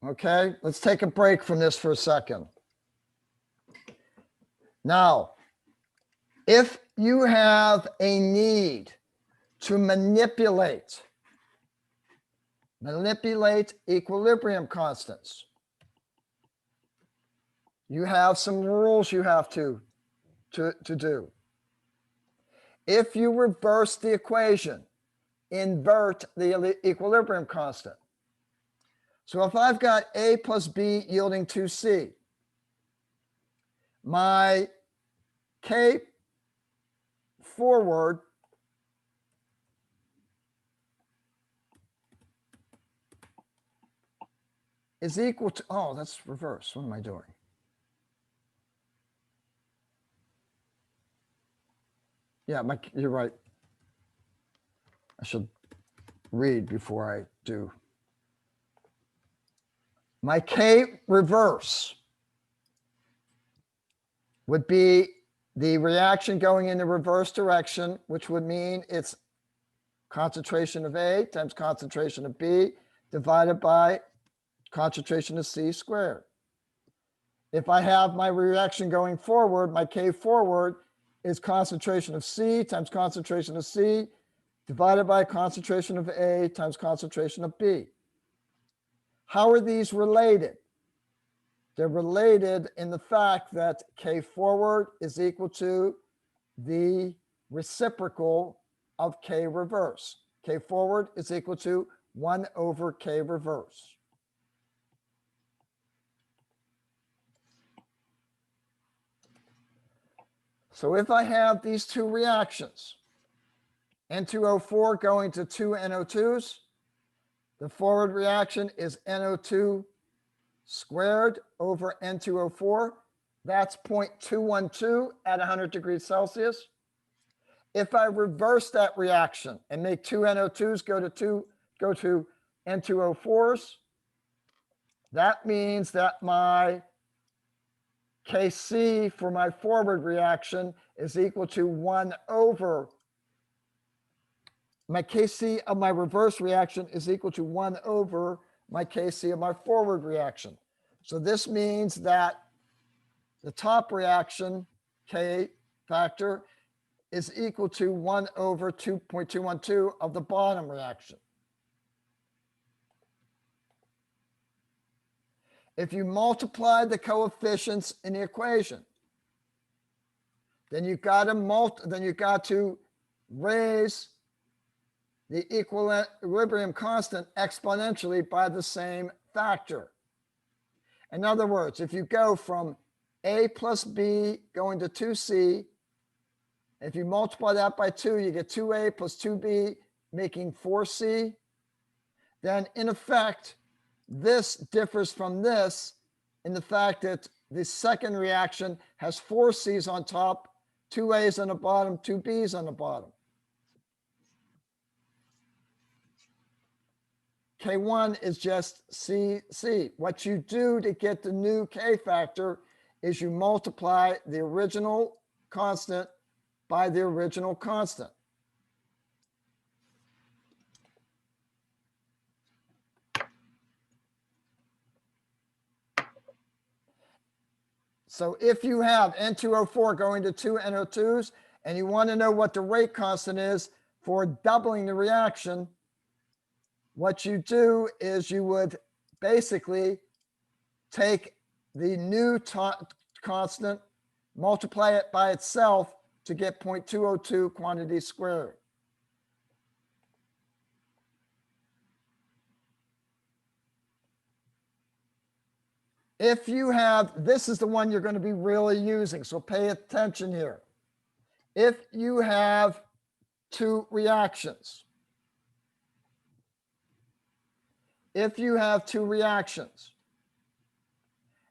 Okay, let's take a break from this for a second. Now, if you have a need to manipulate equilibrium constants, you have some rules you have to do. If you reverse the equation, invert the equilibrium constant. So if I've got A plus B yielding 2C, my K forward is equal to, oh, that's reverse. What am I doing? Yeah, you're right. I should read before I do. My K reverse would be the reaction going in the reverse direction, which would mean it's concentration of A times concentration of B divided by concentration of C squared. If I have my reaction going forward, my K forward is concentration of C times concentration of C divided by concentration of A times concentration of B. How are these related? They're related in the fact that K forward is equal to the reciprocal of K reverse. K forward is equal to 1 over K reverse. So if I have these two reactions, N2O4 going to two NO2s, the forward reaction is NO2 squared over N2O4. That's 0.212 at 100 degrees Celsius. If I reverse that reaction and make two NO2s go to N2O4s, that means that my Kc for my forward reaction is equal to 1 over, my Kc of my reverse reaction is equal to 1 over my Kc of my forward reaction. So this means that the top reaction, K factor, is equal to 1 over 2.212 of the bottom reaction. If you multiply the coefficients in the equation, then you've got to raise the equilibrium constant exponentially by the same factor. In other words, if you go from A plus B going to 2C, if you multiply that by 2, you get 2A plus 2B, making 4C. Then in effect, this differs from this in the fact that the second reaction has 4 C's on top, 2 A's on the bottom, 2 B's on the bottom. K1 is just CC. What you do to get the new K factor is you multiply the original constant by the original constant. So if you have N2O4 going to 2 NO2s and you want to know what the rate constant is for doubling the reaction, what you do is you would basically take the new constant, multiply it by itself to get 0.202 quantity squared. If you have, this is the one you're going to be really using, so pay attention here. If you have two reactions,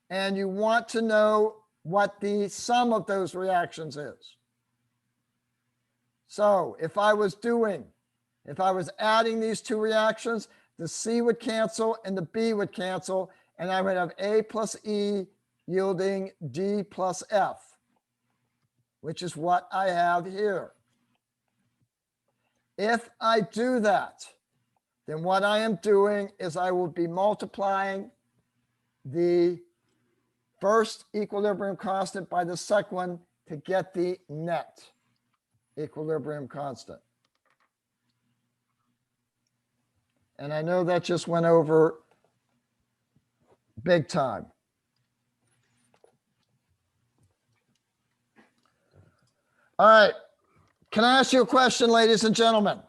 and you want to know what the sum of those reactions is. So if I was adding these two reactions, the C would cancel and the B would cancel, and I would have A plus E yielding D plus F, which is what I have here. If I do that, then what I am doing is I will be multiplying the first equilibrium constant by the second one to get the net equilibrium constant. And I know that just went over big time. All right. Can I ask you a question, ladies and gentlemen?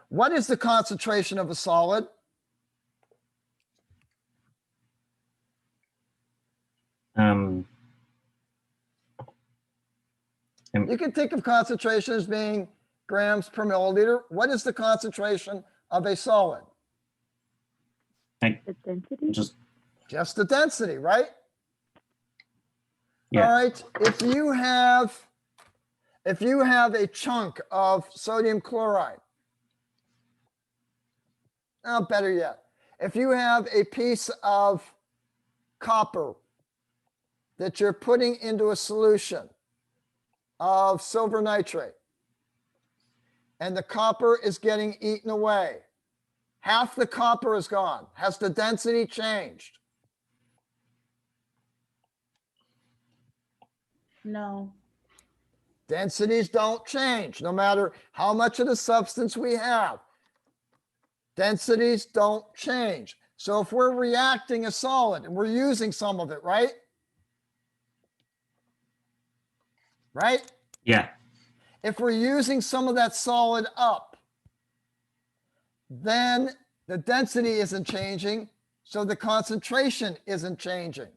What is the concentration of a solid? You can think of concentration as being grams per milliliter. What is the concentration of a solid? The density? Just the density, right? Yeah. All right. If you have a chunk of sodium chloride, better yet, if you have a piece of copper that you're putting into a solution of silver nitrate, and the copper is getting eaten away, half the copper is gone. Has the density changed? No. Densities don't change, no matter how much of the substance we have. Densities don't change. So if we're reacting a solid and we're using some of it, right? Right? Yeah. If we're using some of that solid up, then the density isn't changing, so the concentration isn't changing.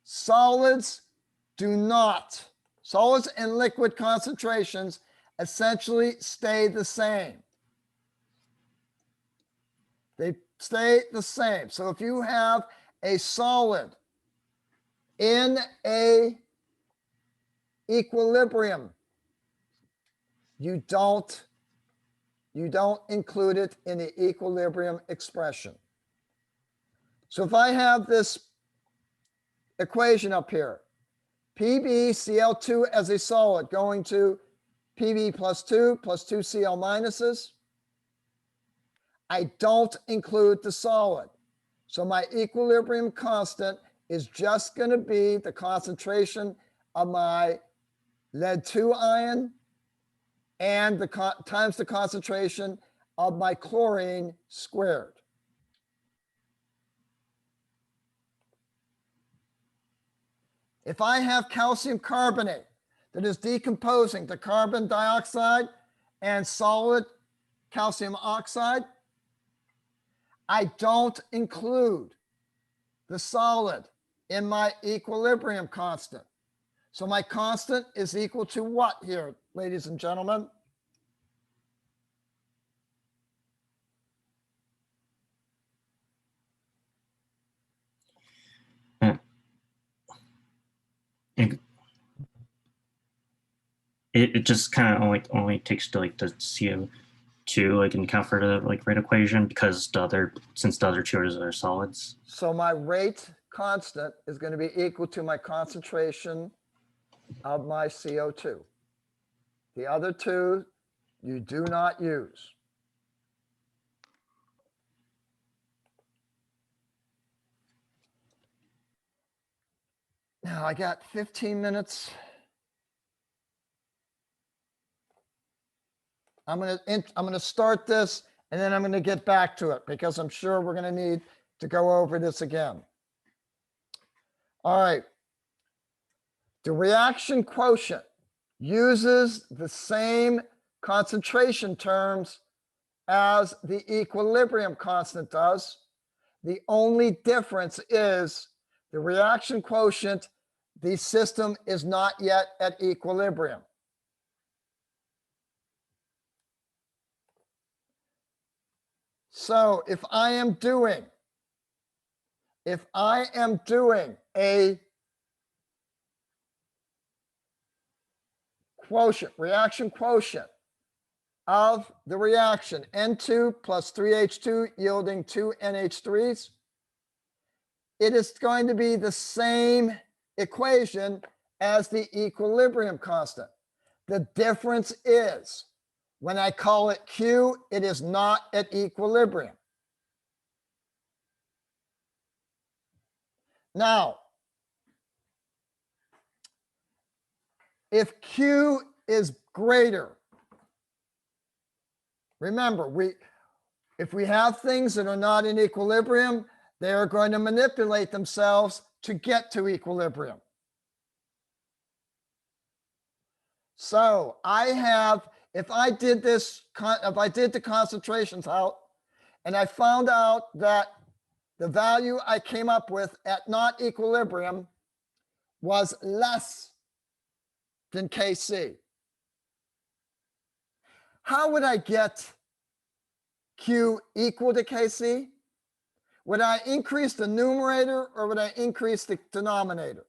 Solids and liquid concentrations essentially stay the same. They stay the same. So if you have a solid in a equilibrium, you don't include it in the equilibrium expression. So if I have this equation up here, PbCl2 as a solid going to Pb plus 2 Cl minuses, I don't include the solid. So my equilibrium constant is just going to be the concentration of my lead 2 ion and times the concentration of my chlorine squared. If I have calcium carbonate that is decomposing to carbon dioxide and solid calcium oxide, I don't include the solid in my equilibrium constant. So my constant is equal to what here, ladies and gentlemen? It just kind of only takes to like the CO2 like in account for the like rate equation because since the other two are solids. So my rate constant is going to be equal to my concentration of my CO2. The other two you do not use. Now I got 15 minutes. I'm gonna start this and then I'm gonna get back to it because I'm sure we're gonna need to go over this again. All right. The reaction quotient uses the same concentration terms as the equilibrium constant does. The only difference is the reaction quotient, the system is not yet at equilibrium. So if I am doing a quotient, reaction quotient of the reaction N2 plus 3H2 yielding 2 NH3s, it is going to be the same equation as the equilibrium constant. The difference is when I call it Q, it is not at equilibrium. Now, if Q is greater, remember, if we have things that are not in equilibrium, they are going to manipulate themselves to get to equilibrium. So I have, if I did the concentrations out and I found out that the value I came up with at not equilibrium was less than Kc. How would I get Q equal to Kc? Would I increase the numerator or would I increase the denominator?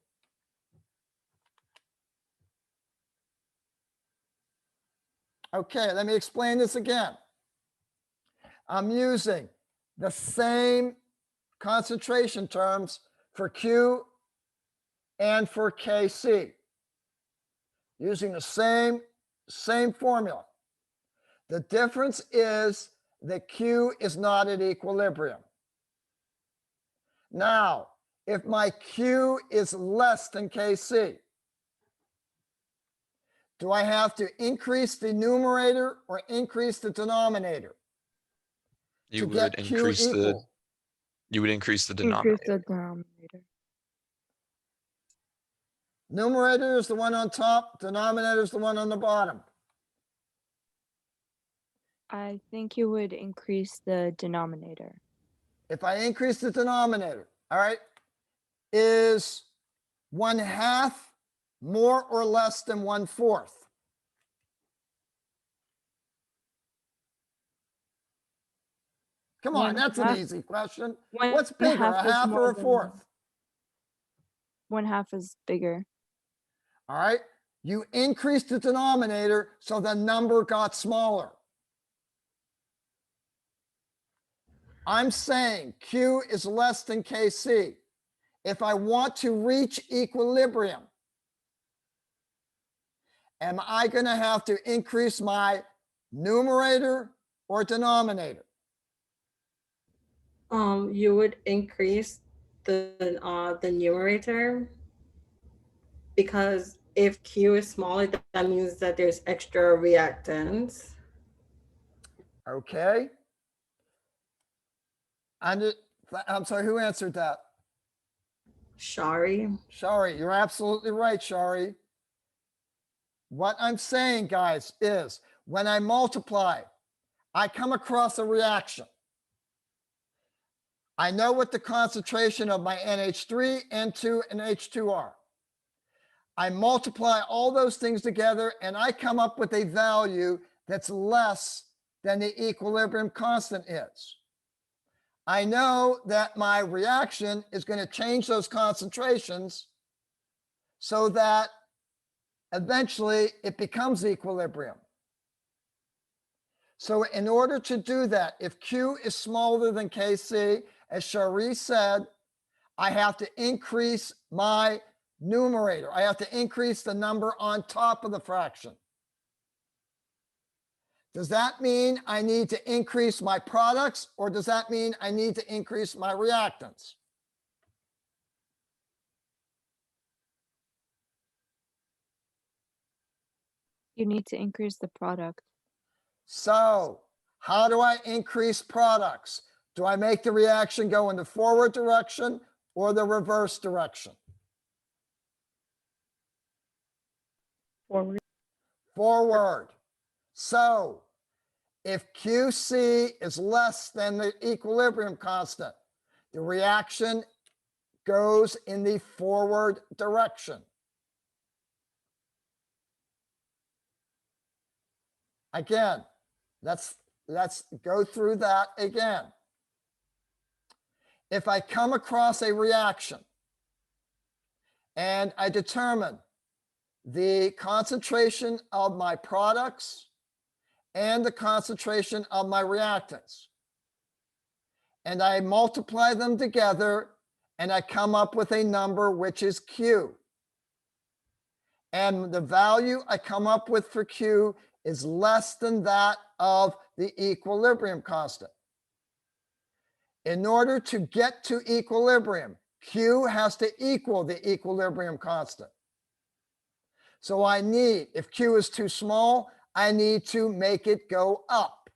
Okay, let me explain this again. I'm using the same concentration terms for Q and for Kc. Using the same formula. The difference is that Q is not at equilibrium. Now, if my Q is less than Kc, do I have to increase the numerator or increase the denominator? You would increase the denominator. Increase the denominator. Numerator is the one on top, denominator is the one on the bottom. I think you would increase the denominator. If I increase the denominator, all right, is 1/2 more or less than 1/4? Come on, that's an easy question. What's bigger, a half or a fourth? 1/2 is bigger. All right, you increased the denominator, so the number got smaller. I'm saying Q is less than Kc. If I want to reach equilibrium, am I going to have to increase my numerator or denominator? You would increase the numerator, because if Q is smaller, that means that there's extra reactants. Okay. I'm sorry, who answered that? Shari. Shari, you're absolutely right, Shari. What I'm saying, guys, is when I multiply, I come across a reaction. I know what the concentration of my NH3, N2, and H2 are. I multiply all those things together and I come up with a value that's less than the equilibrium constant is. I know that my reaction is going to change those concentrations so that eventually it becomes equilibrium. So in order to do that, if Q is smaller than Kc, as Shari said, I have to increase my numerator. I have to increase the number on top of the fraction. Does that mean I need to increase my products, or does that mean I need to increase my reactants? You need to increase the product. So how do I increase products? Do I make the reaction go in the forward direction or the reverse direction? Forward. Forward. So if QC is less than the equilibrium constant, the reaction goes in the forward direction. Again, let's go through that again. If I come across a reaction and I determine the concentration of my products and the concentration of my reactants, and I multiply them together and I come up with a number which is Q. And the value I come up with for Q is less than that of the equilibrium constant. In order to get to equilibrium, Q has to equal the equilibrium constant. So I need, if Q is too small, I need to make it go up.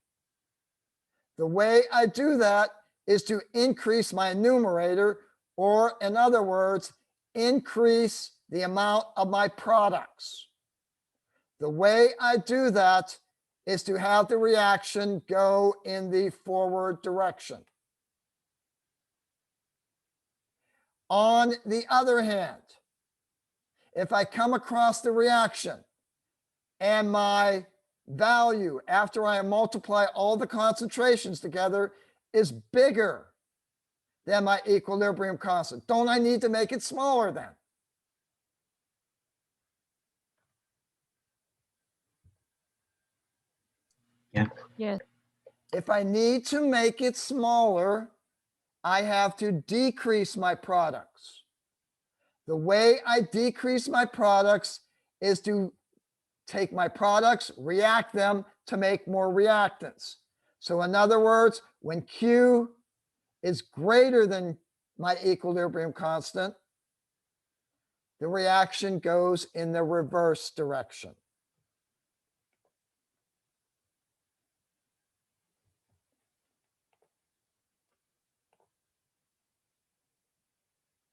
The way I do that is to increase my numerator, or in other words, increase the amount of my products. The way I do that is to have the reaction go in the forward direction. On the other hand, if I come across the reaction and my value after I multiply all the concentrations together is bigger than my equilibrium constant, don't I need to make it smaller then? Yeah. Yes. If I need to make it smaller, I have to decrease my products. The way I decrease my products is to take my products, react them to make more reactants. So in other words, when Q is greater than my equilibrium constant, the reaction goes in the reverse direction.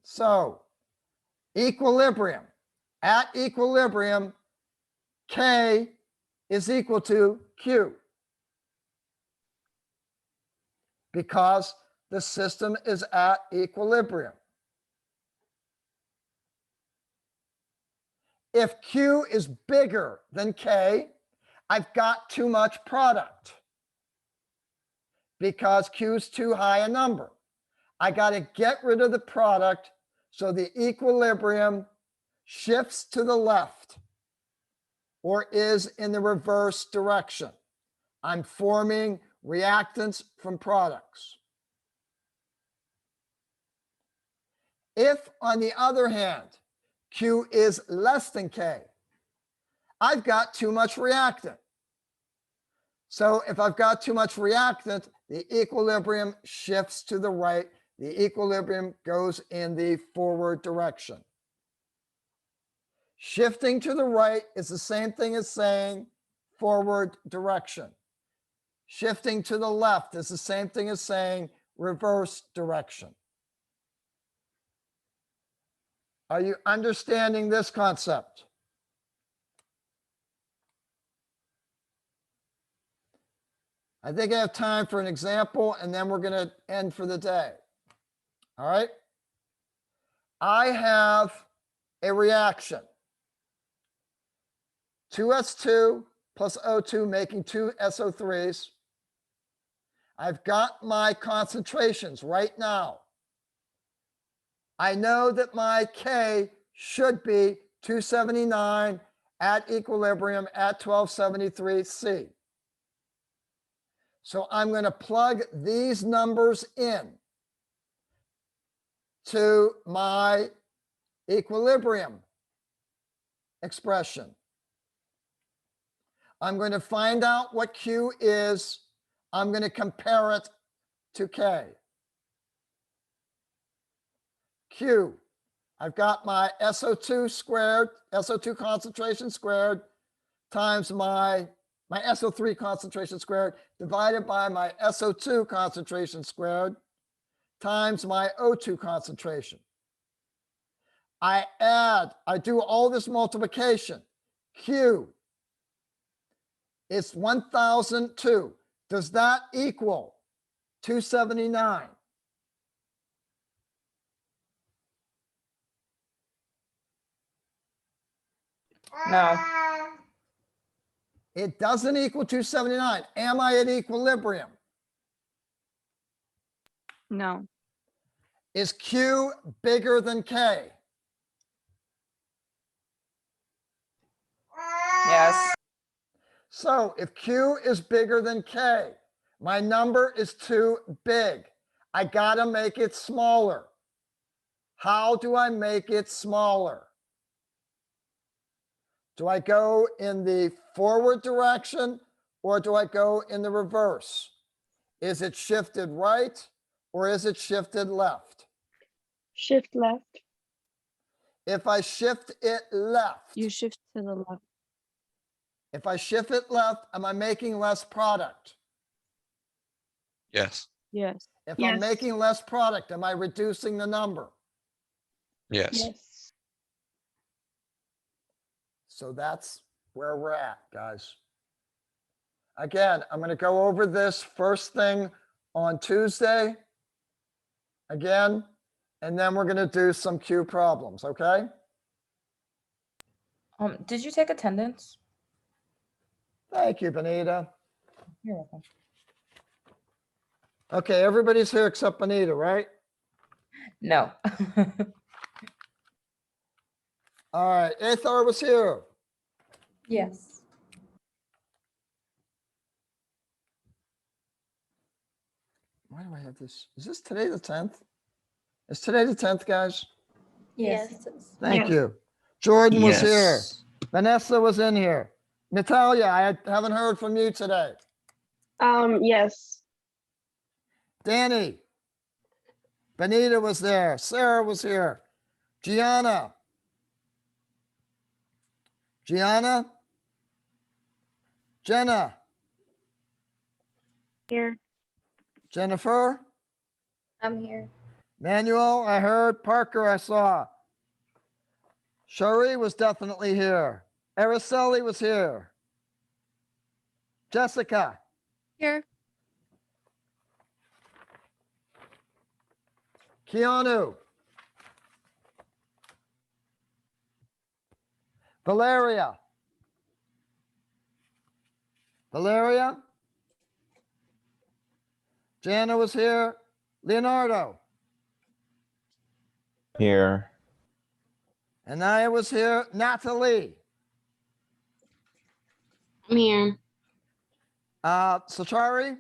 So equilibrium. At equilibrium, K is equal to Q, because the system is at equilibrium. If Q is bigger than K, I've got too much product because Q is too high a number. I got to get rid of the product so the equilibrium shifts to the left or is in the reverse direction. I'm forming reactants from products. If, on the other hand, Q is less than K, I've got too much reactant. So if I've got too much reactant, the equilibrium shifts to the right. The equilibrium goes in the forward direction. Shifting to the right is the same thing as saying forward direction. Shifting to the left is the same thing as saying reverse direction. Are you understanding this concept? I think I have time for an example, and then we're going to end for the day. All right. I have a reaction. 2s2 plus O2 making 2 SO3s. I've got my concentrations right now. I know that my K should be 279 at equilibrium at 1273 C. So I'm going to plug these numbers in to my equilibrium expression. I'm going to find out what Q is. I'm going to compare it to K. Q, I've got my SO2 squared, SO2 concentration squared, times my SO3 concentration squared, divided by my SO2 concentration squared, times my O2 concentration. I do all this multiplication. Q is 1002. Does that equal 279? No. It doesn't equal 279. Am I at equilibrium? No. Is Q bigger than K? Yes. So if Q is bigger than K, my number is too big. I gotta make it smaller. How do I make it smaller? Do I go in the forward direction or do I go in the reverse? Is it shifted right or is it shifted left? Shift left. If I shift it left, You shift to the left. if I shift it left, am I making less product? Yes. Yes. If I'm making less product, am I reducing the number? Yes. Yes. So that's where we're at, guys. Again, I'm going to go over this first thing on Tuesday again, and then we're going to do some Q problems, okay? Did you take attendance? Thank you, Benita. You're welcome. Okay, everybody's here except Benita, right? No. All right, Athar was here. Yes. Why do I have this? Is this today the 10th? Is today the 10th, guys? Yes. Thank you. Jordan was here. Yes. Vanessa was in here. Natalia, I haven't heard from you today. Yes. Danny. Benita was there. Sarah was here. Gianna. Gianna? Jenna. Here. Jennifer? I'm here. Manuel, I heard. Parker, I saw. Shari was definitely here. Araceli was here. Jessica. Here. Keanu. Valeria. Valeria. Jana was here. Leonardo. Here. And I was here. Natalie. I'm here. Sachari.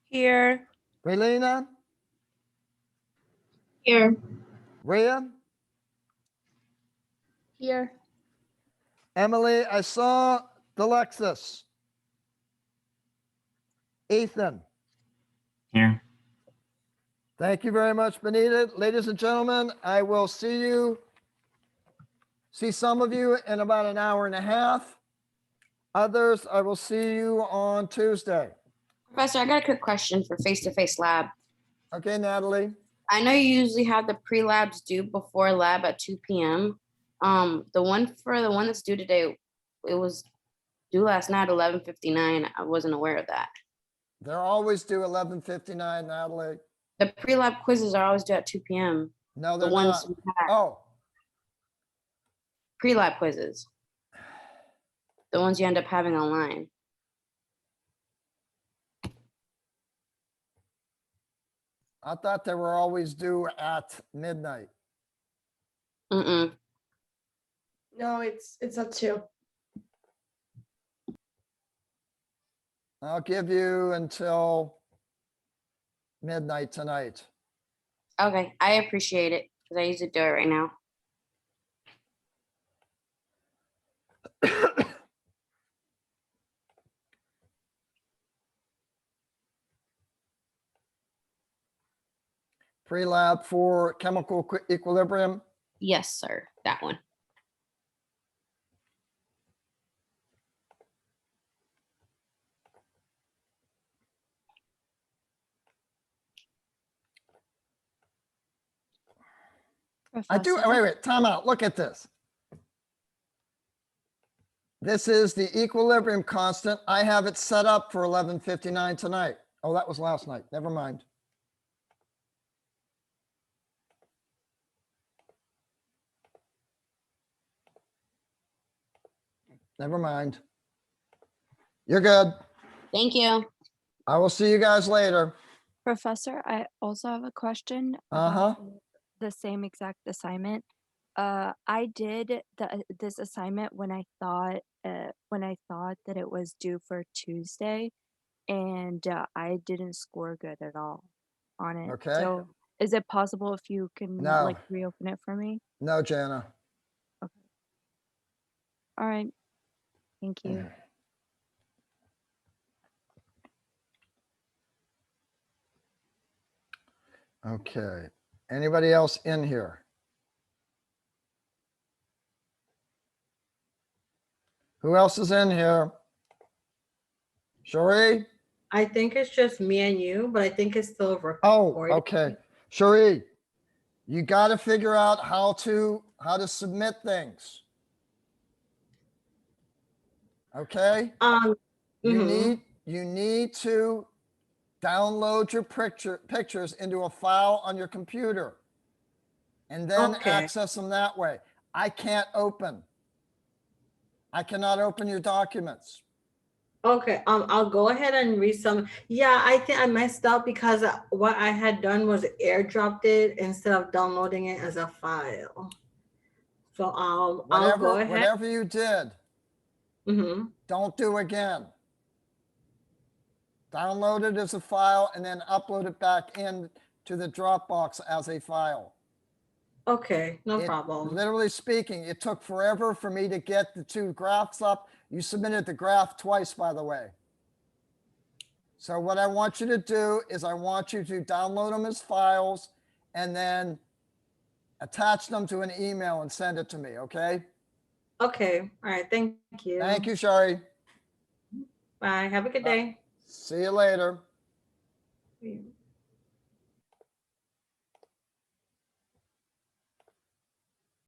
Here. Raylina. Here. Rhea. Here. Emily, I saw Delexis. Ethan. Here. Thank you very much, Benita. Ladies and gentlemen, I will see some of you in about an hour and a half. Others, I will see you on Tuesday. Professor, I got a quick question for face-to-face lab. Okay, Natalie. I know you usually have the pre-labs due before lab at 2 p.m. The one that's due today, it was due last night at 11:59. I wasn't aware of that. They're always due 11:59, Natalie. The pre-lab quizzes are always due at 2 p.m. No, The they're ones not. we had. Oh, Pre-lab quizzes. The ones you end up having online. I thought they were always due at midnight. Mm-mm. No, it's at 2. I'll give you until midnight tonight. Okay, I appreciate it because I usually do it right now. Pre-lab for chemical equilibrium. Yes, sir. That one. I do. Wait, time out. Look at this. This is the equilibrium constant. I have it set up for 11:59 tonight. Oh, that was last night. Never mind. Never mind. You're good. Thank you. I will see you guys later. Professor, I also have a question Uh-huh. about the same exact assignment. I did this assignment when I thought that it was due for Tuesday, and I didn't score good at all on it. Okay. So is it possible if you can No. like reopen it for me? No, Jana. All right. Thank you. Okay. Anybody else in here? Who else is in here? Cherie? I think it's just me and you, but I think it's still recorded. Oh, okay. Cherie, you got to figure out how to submit things. Okay? You need to download your pictures into a file on your computer and then access them that way. I cannot open your documents. Okay, I'll go ahead and read some. Yeah, I think I messed up because what I had done was airdropped it instead of downloading it as a file. So I'll go ahead. Whatever you did, don't do again. Download it as a file and then upload it back in to the Dropbox as a file. Okay, no problem. Literally speaking, it took forever for me to get the 2 graphs up. You submitted the graph twice, by the way. So what I want you to do is I want you to download them as files and then attach them to an email and send it to me, okay? Okay, all right, thank you. Thank you, Shari. Bye, have a good day. See you later. Yeah.